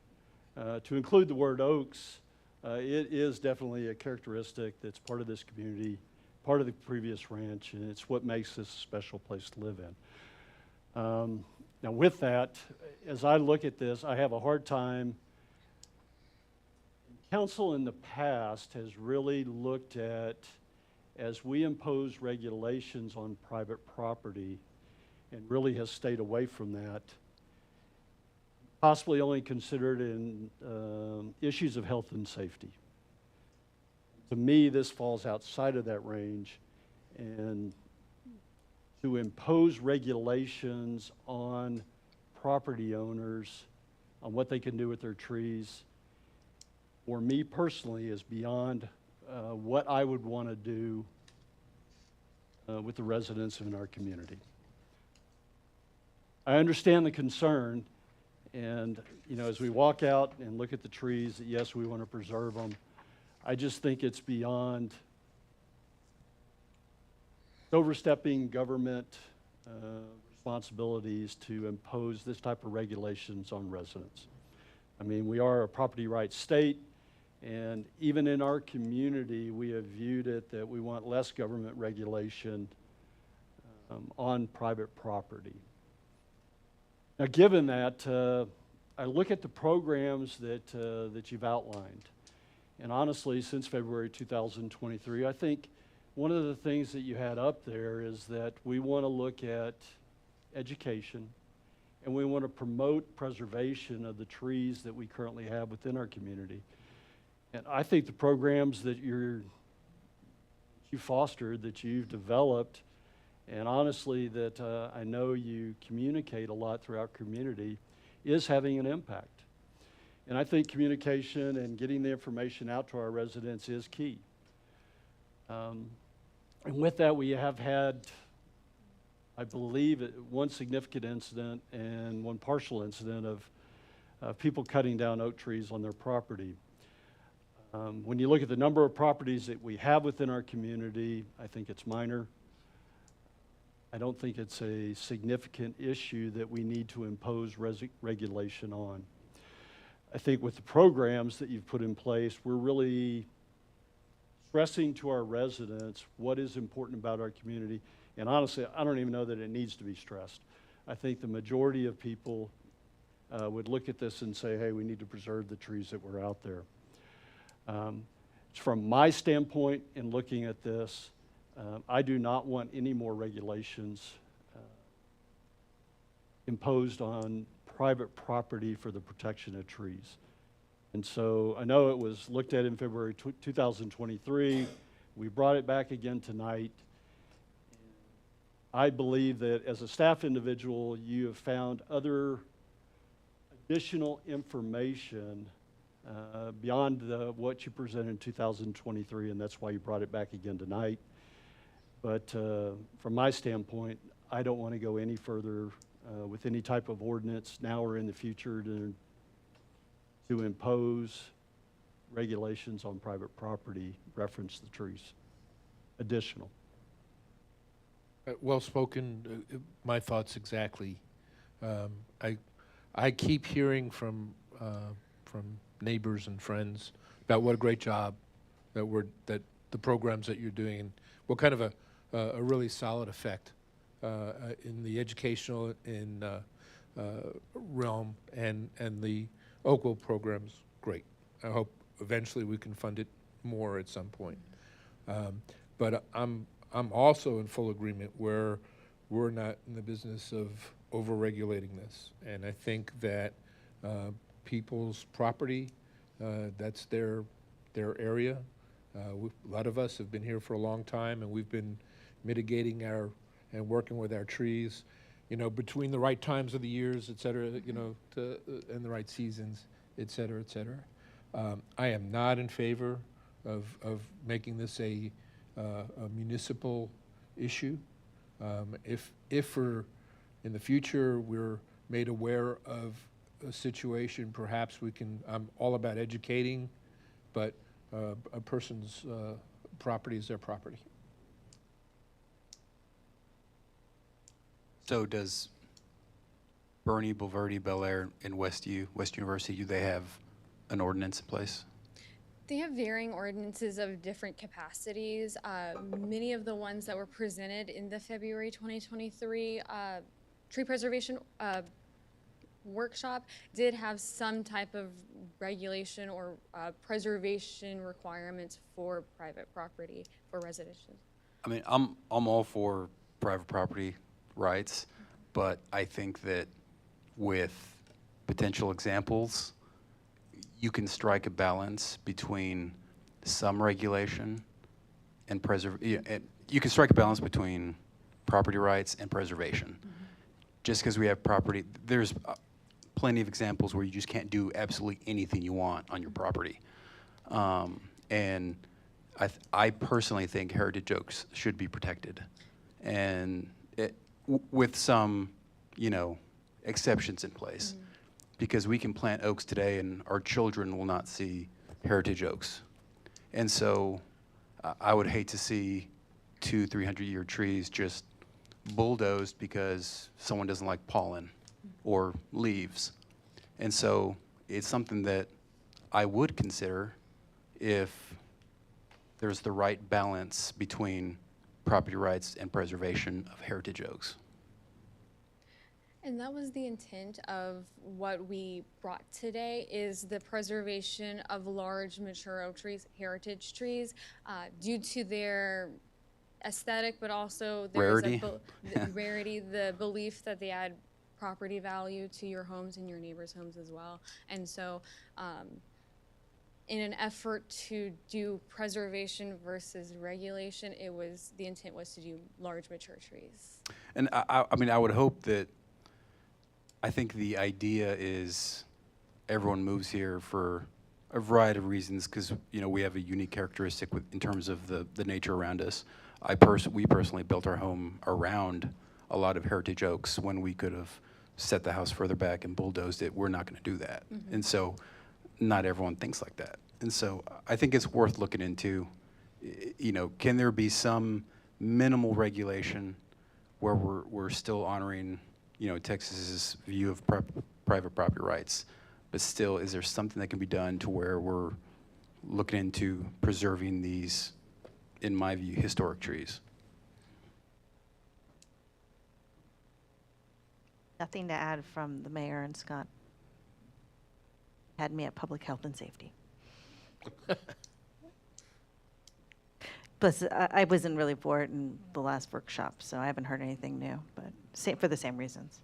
to include the word oaks, it is definitely a characteristic that's part of this community, part of the previous ranch, and it's what makes this a special place to live in. Now with that, as I look at this, I have a hard time. Council in the past has really looked at, as we impose regulations on private property, and really has stayed away from that, possibly only considered in issues of health and safety. To me, this falls outside of that range, and to impose regulations on property owners on what they can do with their trees for me personally, is beyond what I would want to do with the residents in our community. I understand the concern, and as we walk out and look at the trees, yes, we want to preserve them. I just think it's beyond overstepping government responsibilities to impose this type of regulations on residents. I mean, we are a property rights state, and even in our community, we have viewed it that we want less government regulation on private property. Now, given that, I look at the programs that you've outlined, and honestly, since February 2023, I think one of the things that you had up there is that we want to look at education, and we want to promote preservation of the trees that we currently have within our community. And I think the programs that you fostered, that you've developed, and honestly that I know you communicate a lot throughout community, is having an impact. And I think communication and getting the information out to our residents is key. And with that, we have had, I believe, one significant incident and one partial incident of people cutting down oak trees on their property. When you look at the number of properties that we have within our community, I think it's minor. I don't think it's a significant issue that we need to impose regulation on. I think with the programs that you've put in place, we're really stressing to our residents what is important about our community. And honestly, I don't even know that it needs to be stressed. I think the majority of people would look at this and say, hey, we need to preserve the trees that were out there. From my standpoint in looking at this, I do not want any more regulations imposed on private property for the protection of trees. And so I know it was looked at in February 2023. We brought it back again tonight. I believe that as a staff individual, you have found other additional information beyond what you presented in 2023, and that's why you brought it back again tonight. But from my standpoint, I don't want to go any further with any type of ordinance now or in the future to impose regulations on private property, reference the trees, additional. Well spoken. My thoughts exactly. I keep hearing from neighbors and friends about what a great job that the programs that you're doing, and what kind of a really solid effect in the educational realm, and the Oakville program's great. I hope eventually we can fund it more at some point. But I'm also in full agreement where we're not in the business of over-regulating this. And I think that people's property, that's their area. A lot of us have been here for a long time, and we've been mitigating and working with our trees, between the right times of the years, et cetera, and the right seasons, et cetera, et cetera. I am not in favor of making this a municipal issue. If for in the future we're made aware of a situation, perhaps we can. I'm all about educating, but a person's property is their property. So does Bernie, Bulverde, Bel Air, and West University, do they have an ordinance in place? They have varying ordinances of different capacities. Many of the ones that were presented in the February 2023 tree preservation workshop did have some type of regulation or preservation requirements for private property for residential. I mean, I'm all for private property rights, but I think that with potential examples, you can strike a balance between some regulation and you can strike a balance between property rights and preservation. Mm-hmm. Just because we have property, there's plenty of examples where you just can't do absolutely anything you want on your property. And I personally think heritage oaks should be protected, and with some, exceptions in place, because we can plant oaks today and our children will not see heritage oaks. And so I would hate to see 200-300-year trees just bulldozed because someone doesn't like pollen or leaves. And so it's something that I would consider if there's the right balance between property rights and preservation of heritage oaks. And that was the intent of what we brought today, is the preservation of large mature oak trees, heritage trees, due to their aesthetic, but also there's Rarity. The rarity, the belief that they add property value to your homes and your neighbors' homes as well. And so, in an effort to do preservation versus regulation, the intent was to do large mature trees. And I mean, I would hope that, I think the idea is everyone moves here for a variety of reasons, because we have a unique characteristic in terms of the nature around us. We personally built our home around a lot of heritage oaks. When we could have set the house further back and bulldozed it, we're not going to do that. And so not everyone thinks like that. And so I think it's worth looking into, can there be some minimal regulation where we're still honoring Texas's view of private property rights, but still, is there something that can be done to where we're looking into preserving these, in my view, historic trees? Nothing to add from the mayor and Scott. Had me at public health and safety. Plus, I wasn't really for it in the last workshop, so I haven't heard anything new, but for the same reasons.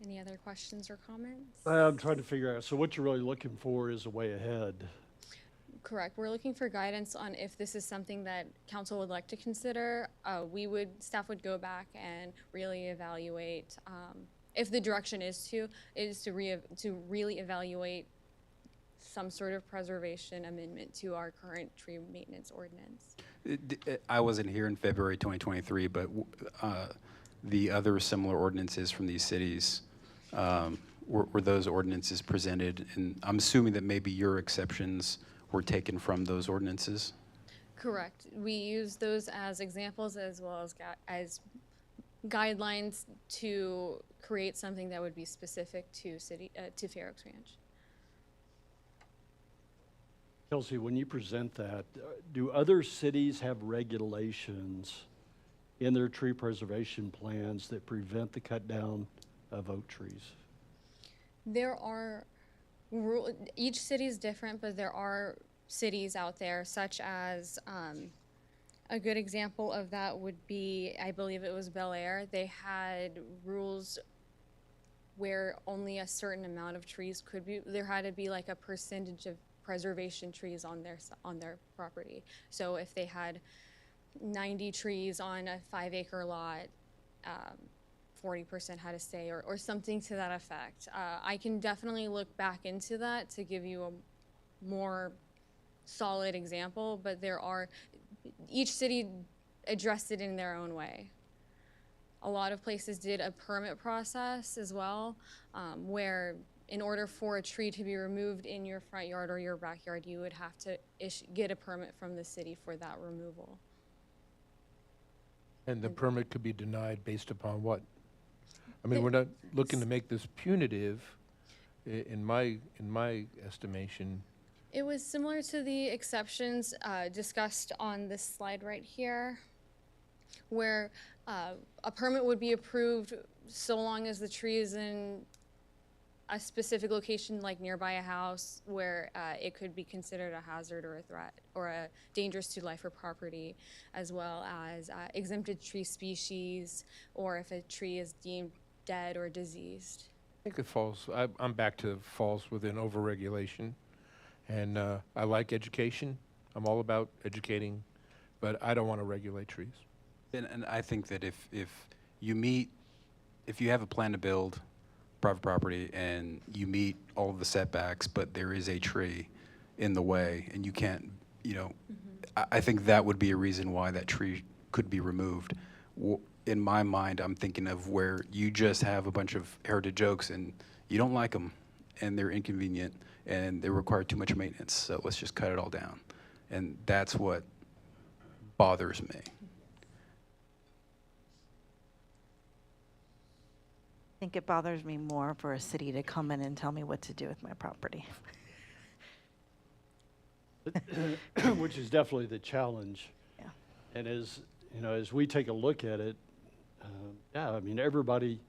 Any other questions or comments? I'm trying to figure out, so what you're really looking for is a way ahead. Correct. We're looking for guidance on if this is something that council would like to consider. Staff would go back and really evaluate, if the direction is to really evaluate some sort of preservation amendment to our current tree maintenance ordinance. I wasn't here in February 2023, but the other similar ordinances from these cities, were those ordinances presented? And I'm assuming that maybe your exceptions were taken from those ordinances? Correct. We use those as examples as well as guidelines to create something that would be specific to Fair Oaks Ranch. Kelsey, when you present that, do other cities have regulations in their tree preservation plans that prevent the cut down of oak trees? There are each city is different, but there are cities out there, such as a good example of that would be, I believe it was Bel Air. They had rules where only a certain amount of trees could be. There had to be like a percentage of preservation trees on their property. So if they had 90 trees on a 5-acre lot, 40% had to stay, or something to that effect. I can definitely look back into that to give you a more solid example, but each city addressed it in their own way. A lot of places did a permit process as well, where in order for a tree to be removed in your front yard or your backyard, you would have to get a permit from the city for that removal. And the permit could be denied based upon what? I mean, we're not looking to make this punitive, in my estimation. It was similar to the exceptions discussed on this slide right here, where a permit would be approved so long as the tree is in a specific location, like nearby a house, where it could be considered a hazard or a threat or a dangerous to life or property, as well as exempted tree species, or if a tree is deemed dead or diseased. I think it falls, I'm back to falls within overregulation. And I like education. I'm all about educating, but I don't want to regulate trees. And I think that if you have a plan to build, private property and you meet all of the setbacks, but there is a tree in the way and you can't, I think that would be a reason why that tree could be removed. In my mind, I'm thinking of where you just have a bunch of heritage oaks and you don't like them and they're inconvenient and they require too much maintenance, so let's just cut it all down. And that's what bothers me. I think it bothers me more for a city to come in and tell me what to do with my property. Which is definitely the challenge. Yeah. And as we take a look at it, I mean, everybody,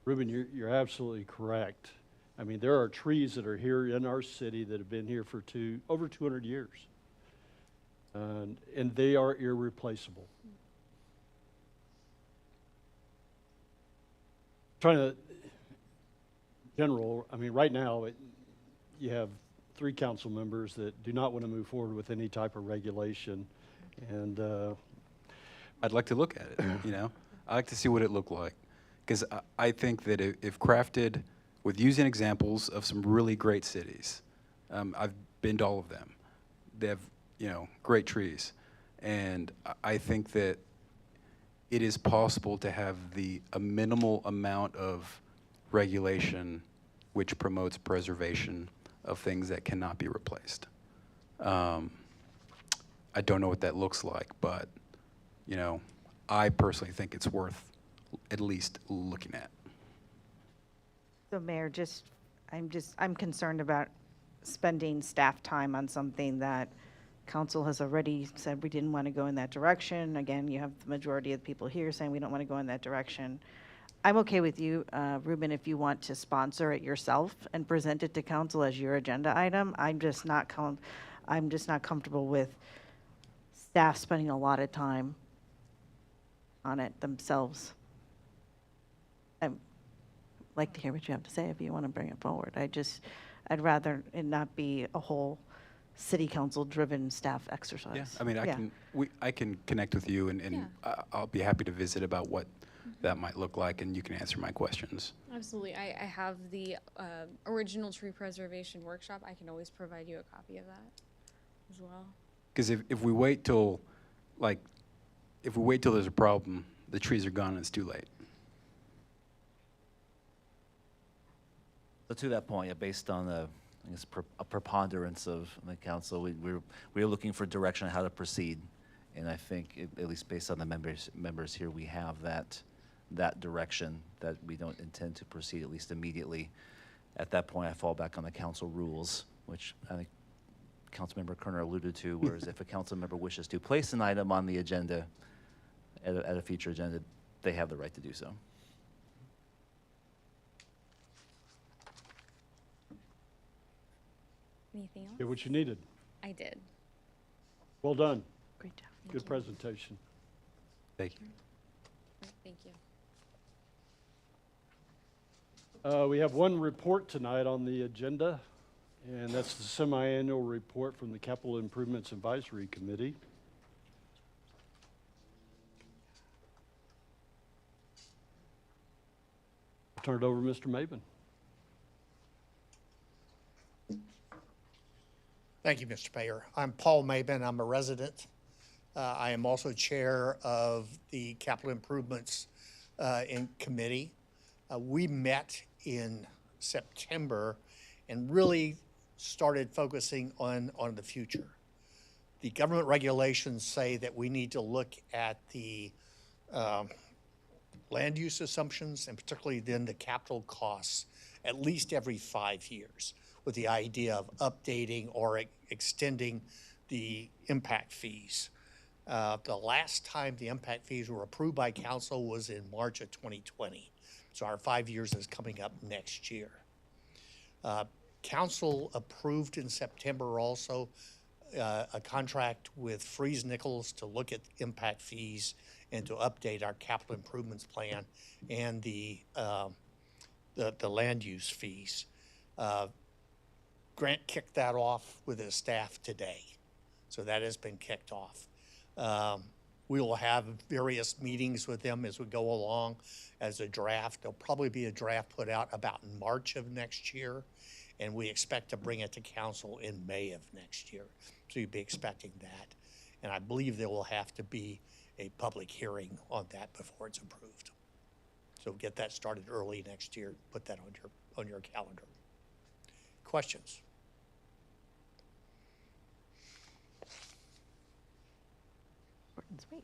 Ruben, you're absolutely correct. I mean, there are trees that are here in our city that have been here for over 200 years. And they are irreplaceable. General, I mean, right now, you have 3 council members that do not want to move forward with any type of regulation. And I'd like to look at it, I'd like to see what it looked like. Because I think that if crafted with using examples of some really great cities, I've been to all of them. They have, great trees. And I think that it is possible to have a minimal amount of regulation which promotes preservation of things that cannot be replaced. I don't know what that looks like, but, I personally think it's worth at least looking at. So Mayor, I'm concerned about spending staff time on something that council has already said we didn't want to go in that direction. Again, you have the majority of the people here saying we don't want to go in that direction. I'm okay with you, Ruben, if you want to sponsor it yourself and present it to council as your agenda item. I'm just not comfortable with staff spending a lot of time on it themselves. I'd like to hear what you have to say if you want to bring it forward. I'd rather it not be a whole city council driven staff exercise. Yeah, I mean, I can connect with you and I'll be happy to visit about what that might look like and you can answer my questions. Absolutely. I have the original tree preservation workshop. I can always provide you a copy of that as well. Because if we wait till, there's a problem, the trees are gone and it's too late. So to that point, based on a preponderance of the council, we're looking for direction on how to proceed, and I think at least based on the members here, we have that direction that we don't intend to proceed at least immediately. At that point, I fall back on the council rules, which I think Councilmember Kerner alluded to. Whereas if a council member wishes to place an item on the agenda at a future agenda, they have the right to do so. Anything else? get what you needed. I did. Well done. Great job. Good presentation. Thank you. Thank you. We have one report tonight on the agenda, and that's the semi-annual report from the Capital Improvements Advisory Committee. I'll turn it over to Mr. Maben. Thank you, Mr. Mayor. I'm Paul Maben. I'm a resident. I am also chair of the Capital Improvements in Committee. We met in September and really started focusing on the future. The government regulations say that we need to look at the land use assumptions and particularly then the capital costs at least every 5 years, with the idea of updating or extending the impact fees. The last time the impact fees were approved by council was in March of 2020. So our 5 years is coming up next year. Council approved in September also a contract with Freeze Nichols to look at impact fees and to update our capital improvements plan and the land use fees. Grant kicked that off with his staff today. So that has been kicked off. We will have various meetings with them as we go along as a draft. There'll probably be a draft put out about in March of next year, and we expect to bring it to council in May of next year. So you'd be expecting that. And I believe there will have to be a public hearing on that before it's approved. So get that started early next year, put that on your calendar. Questions? Short and sweet.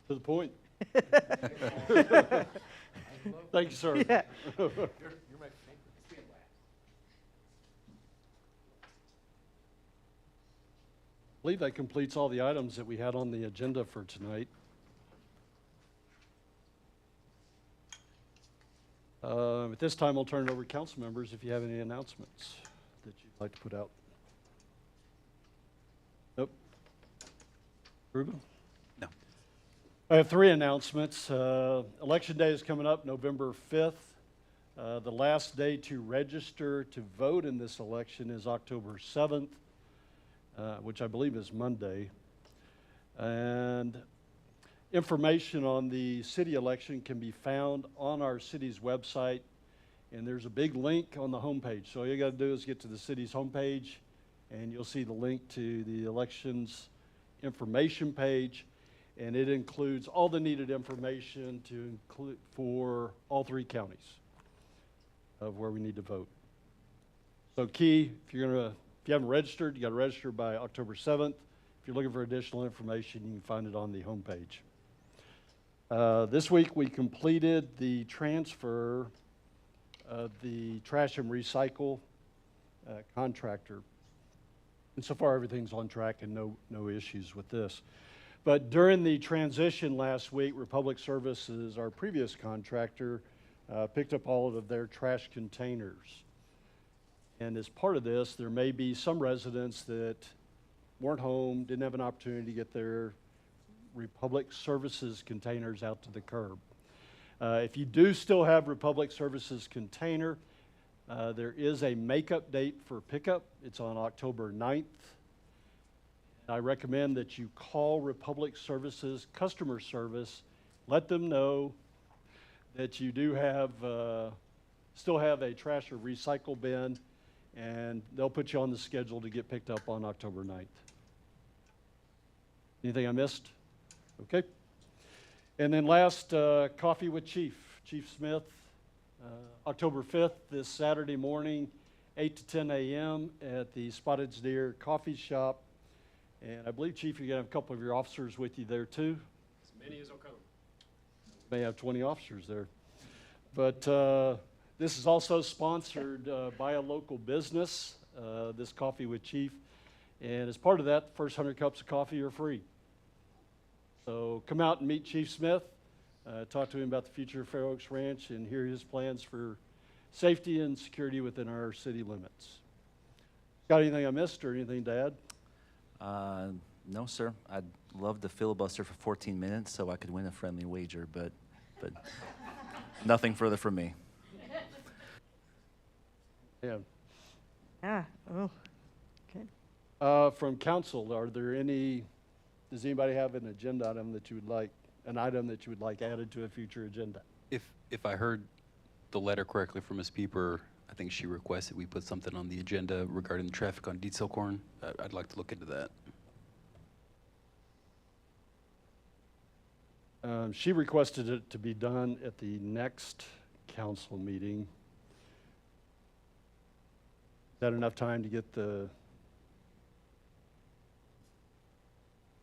To the point. Thank you, sir. Yeah. I believe that completes all the items that we had on the agenda for tonight. At this time, I'll turn it over to council members if you have any announcements that you'd like to put out. Nope. Ruben? No. I have 3 announcements. Election Day is coming up November 5th. The last day to register to vote in this election is October 7th. Which I believe is Monday. And information on the city election can be found on our city's website, and there's a big link on the homepage. So all you got to do is get to the city's homepage, and you'll see the link to the elections information page, and it includes all the needed information to include for all 3 counties of where we need to vote. So key, if you haven't registered, you got to register by October 7th. If you're looking for additional information, you can find it on the homepage. This week, we completed the transfer of the trash and recycle contractor. And so far, everything's on track and no issues with this. But during the transition last week, Republic Services, our previous contractor, picked up all of their trash containers. And as part of this, there may be some residents that weren't home, didn't have an opportunity to get their Republic Services containers out to the curb. If you do still have Republic Services container, there is a makeup date for pickup. It's on October 9th. I recommend that you call Republic Services customer service, let them know that you do have, still have a trash or recycle bin, and they'll put you on the schedule to get picked up on October 9th. Anything I missed? Okay. And then last, Coffee with Chief Smith, October 5th, this Saturday morning, 8 to 10 a.m. at the Spotted Deer Coffee Shop. And I believe, Chief, you're going to have a couple of your officers with you there, too. As many as will come. May have 20 officers there. But this is also sponsored by a local business, this Coffee with Chief. And as part of that, the first 100 cups of coffee are free. So come out and meet Chief Smith, talk to him about the future of Fair Oaks Ranch, and hear his plans for safety and security within our city limits. Got anything I missed or anything to add? No, sir. I'd love to filibuster for 14 minutes so I could win a friendly wager, but nothing further from me. Yeah. Yeah, oh, good. From council, are there any, does anybody have an agenda item that you would like, an item that you would like added to a future agenda? If I heard the letter correctly from Ms. Pieper, I think she requested we put something on the agenda regarding the traffic on Dietzelkorn. I'd like to look into that. She requested it to be done at the next council meeting. Is that enough time to get the,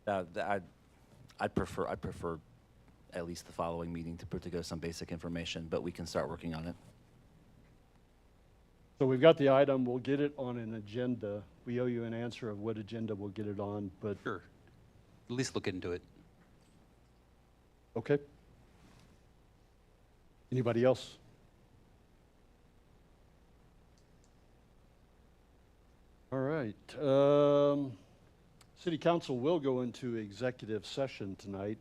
I'd prefer at least the following meeting to put together some basic information, but we can start working on it. so we've got the item, we'll get it on an agenda. We owe you an answer of what agenda we'll get it on, but, Sure. At least look into it. okay. Anybody else? All right. City Council will go into executive session tonight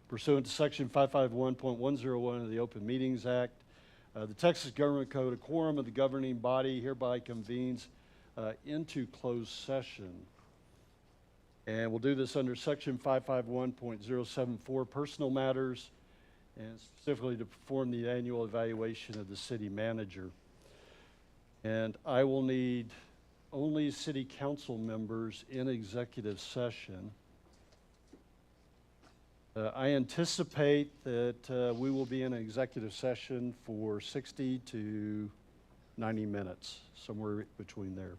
pursuant to Section 551.101 of the Open Meetings Act. The Texas Government Code, a quorum of the governing body hereby convenes into closed session. And we'll do this under section 551.074, personal matters, and specifically to perform the annual evaluation of the city manager. And I will need only city council members in executive session. I anticipate that we will be in executive session for 60 to 90 minutes, somewhere between there.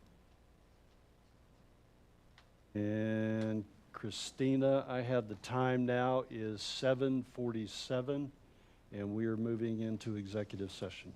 And Christina, I have the time now is 7:47, and we are moving into executive session.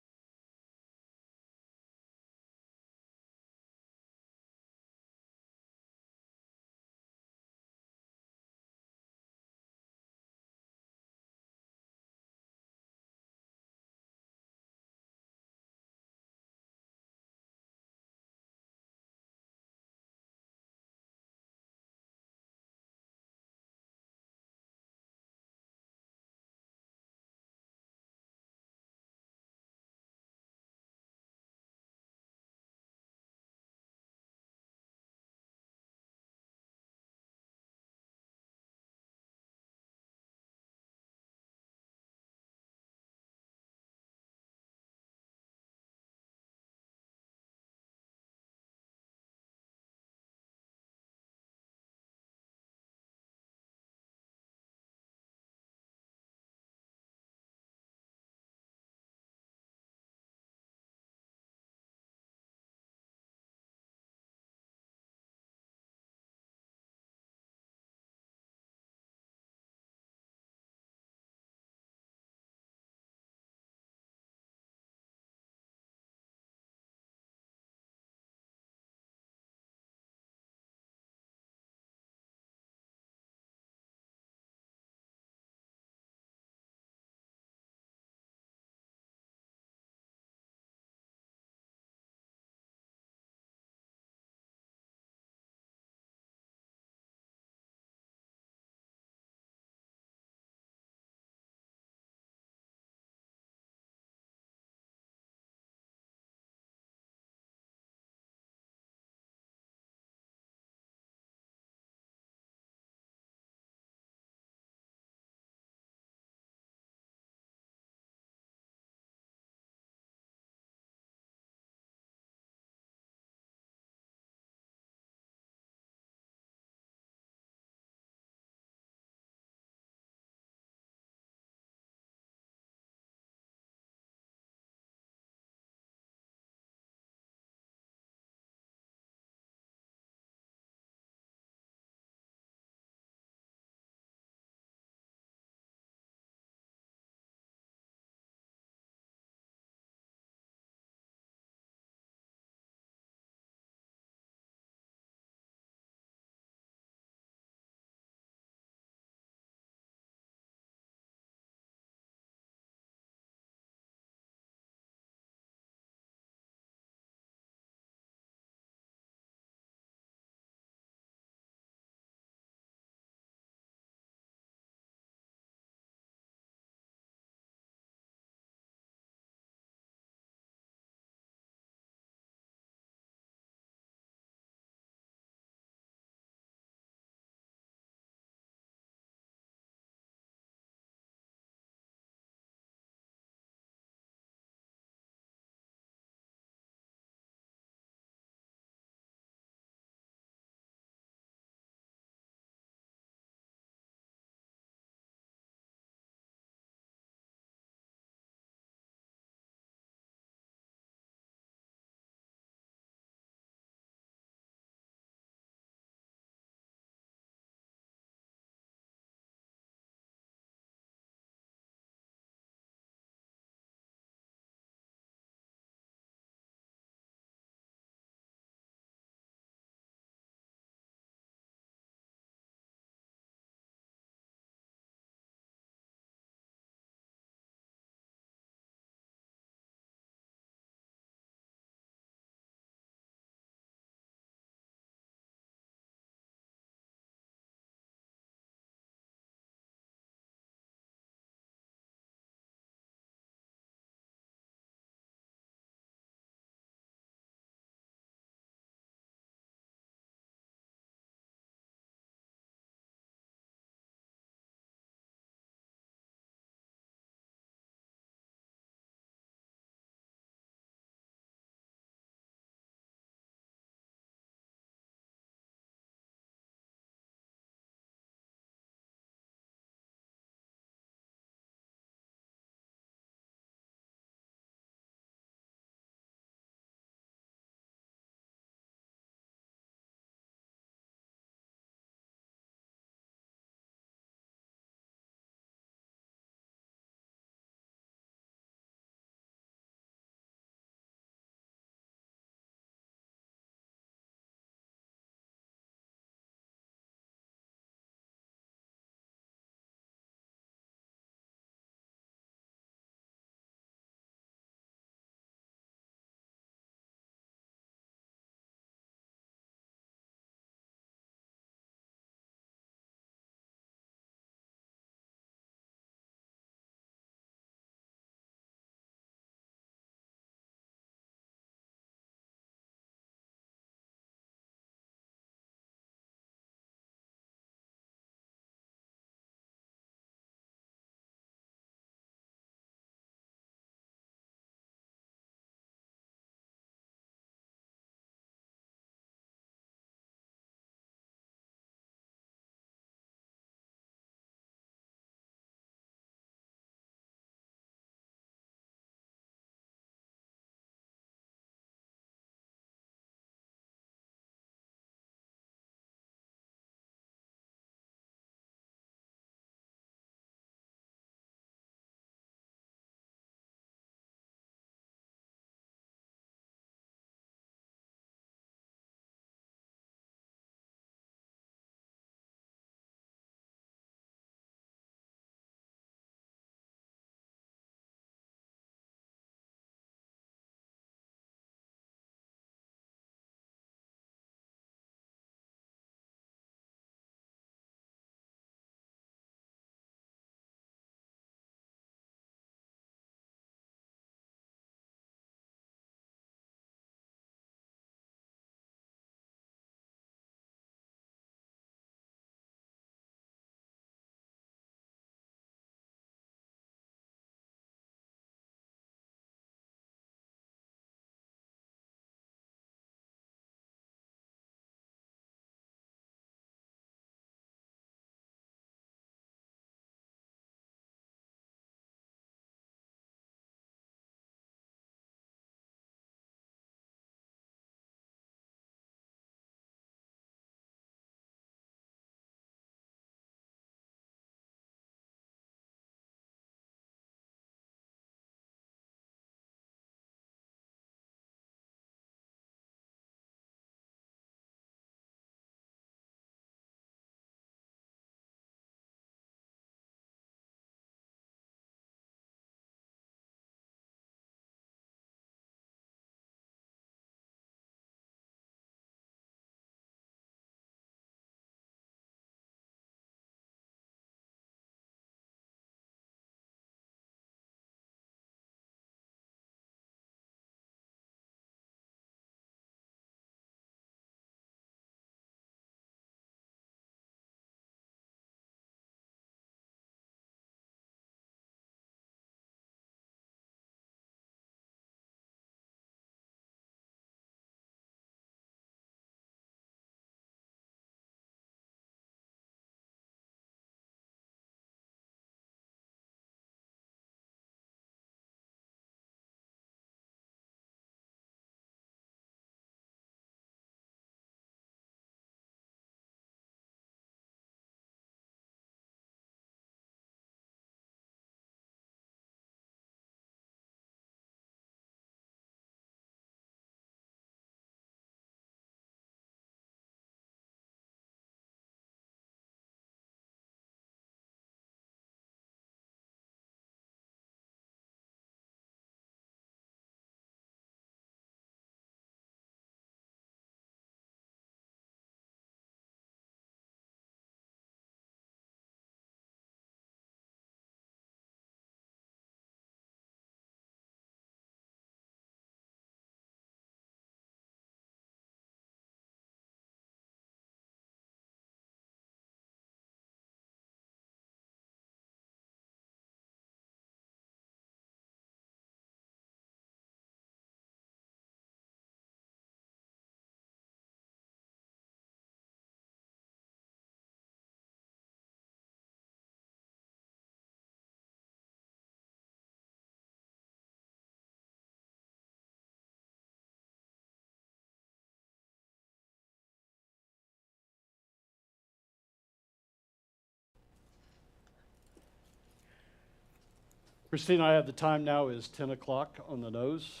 Christina, I have the time now is 10 o'clock on the nose,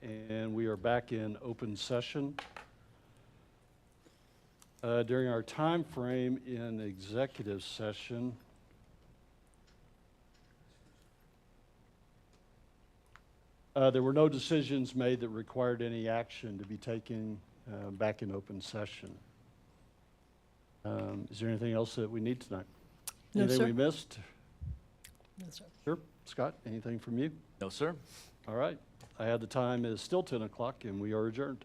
and we are back in open session. During our time frame in executive session, there were no decisions made that required any action to be taken back in open session. Is there anything else that we need tonight? No, Anything sir. we missed? No, sir. Sure. Scott, anything from you? No, sir. All right. I have the time is still 10 o'clock, and we are adjourned.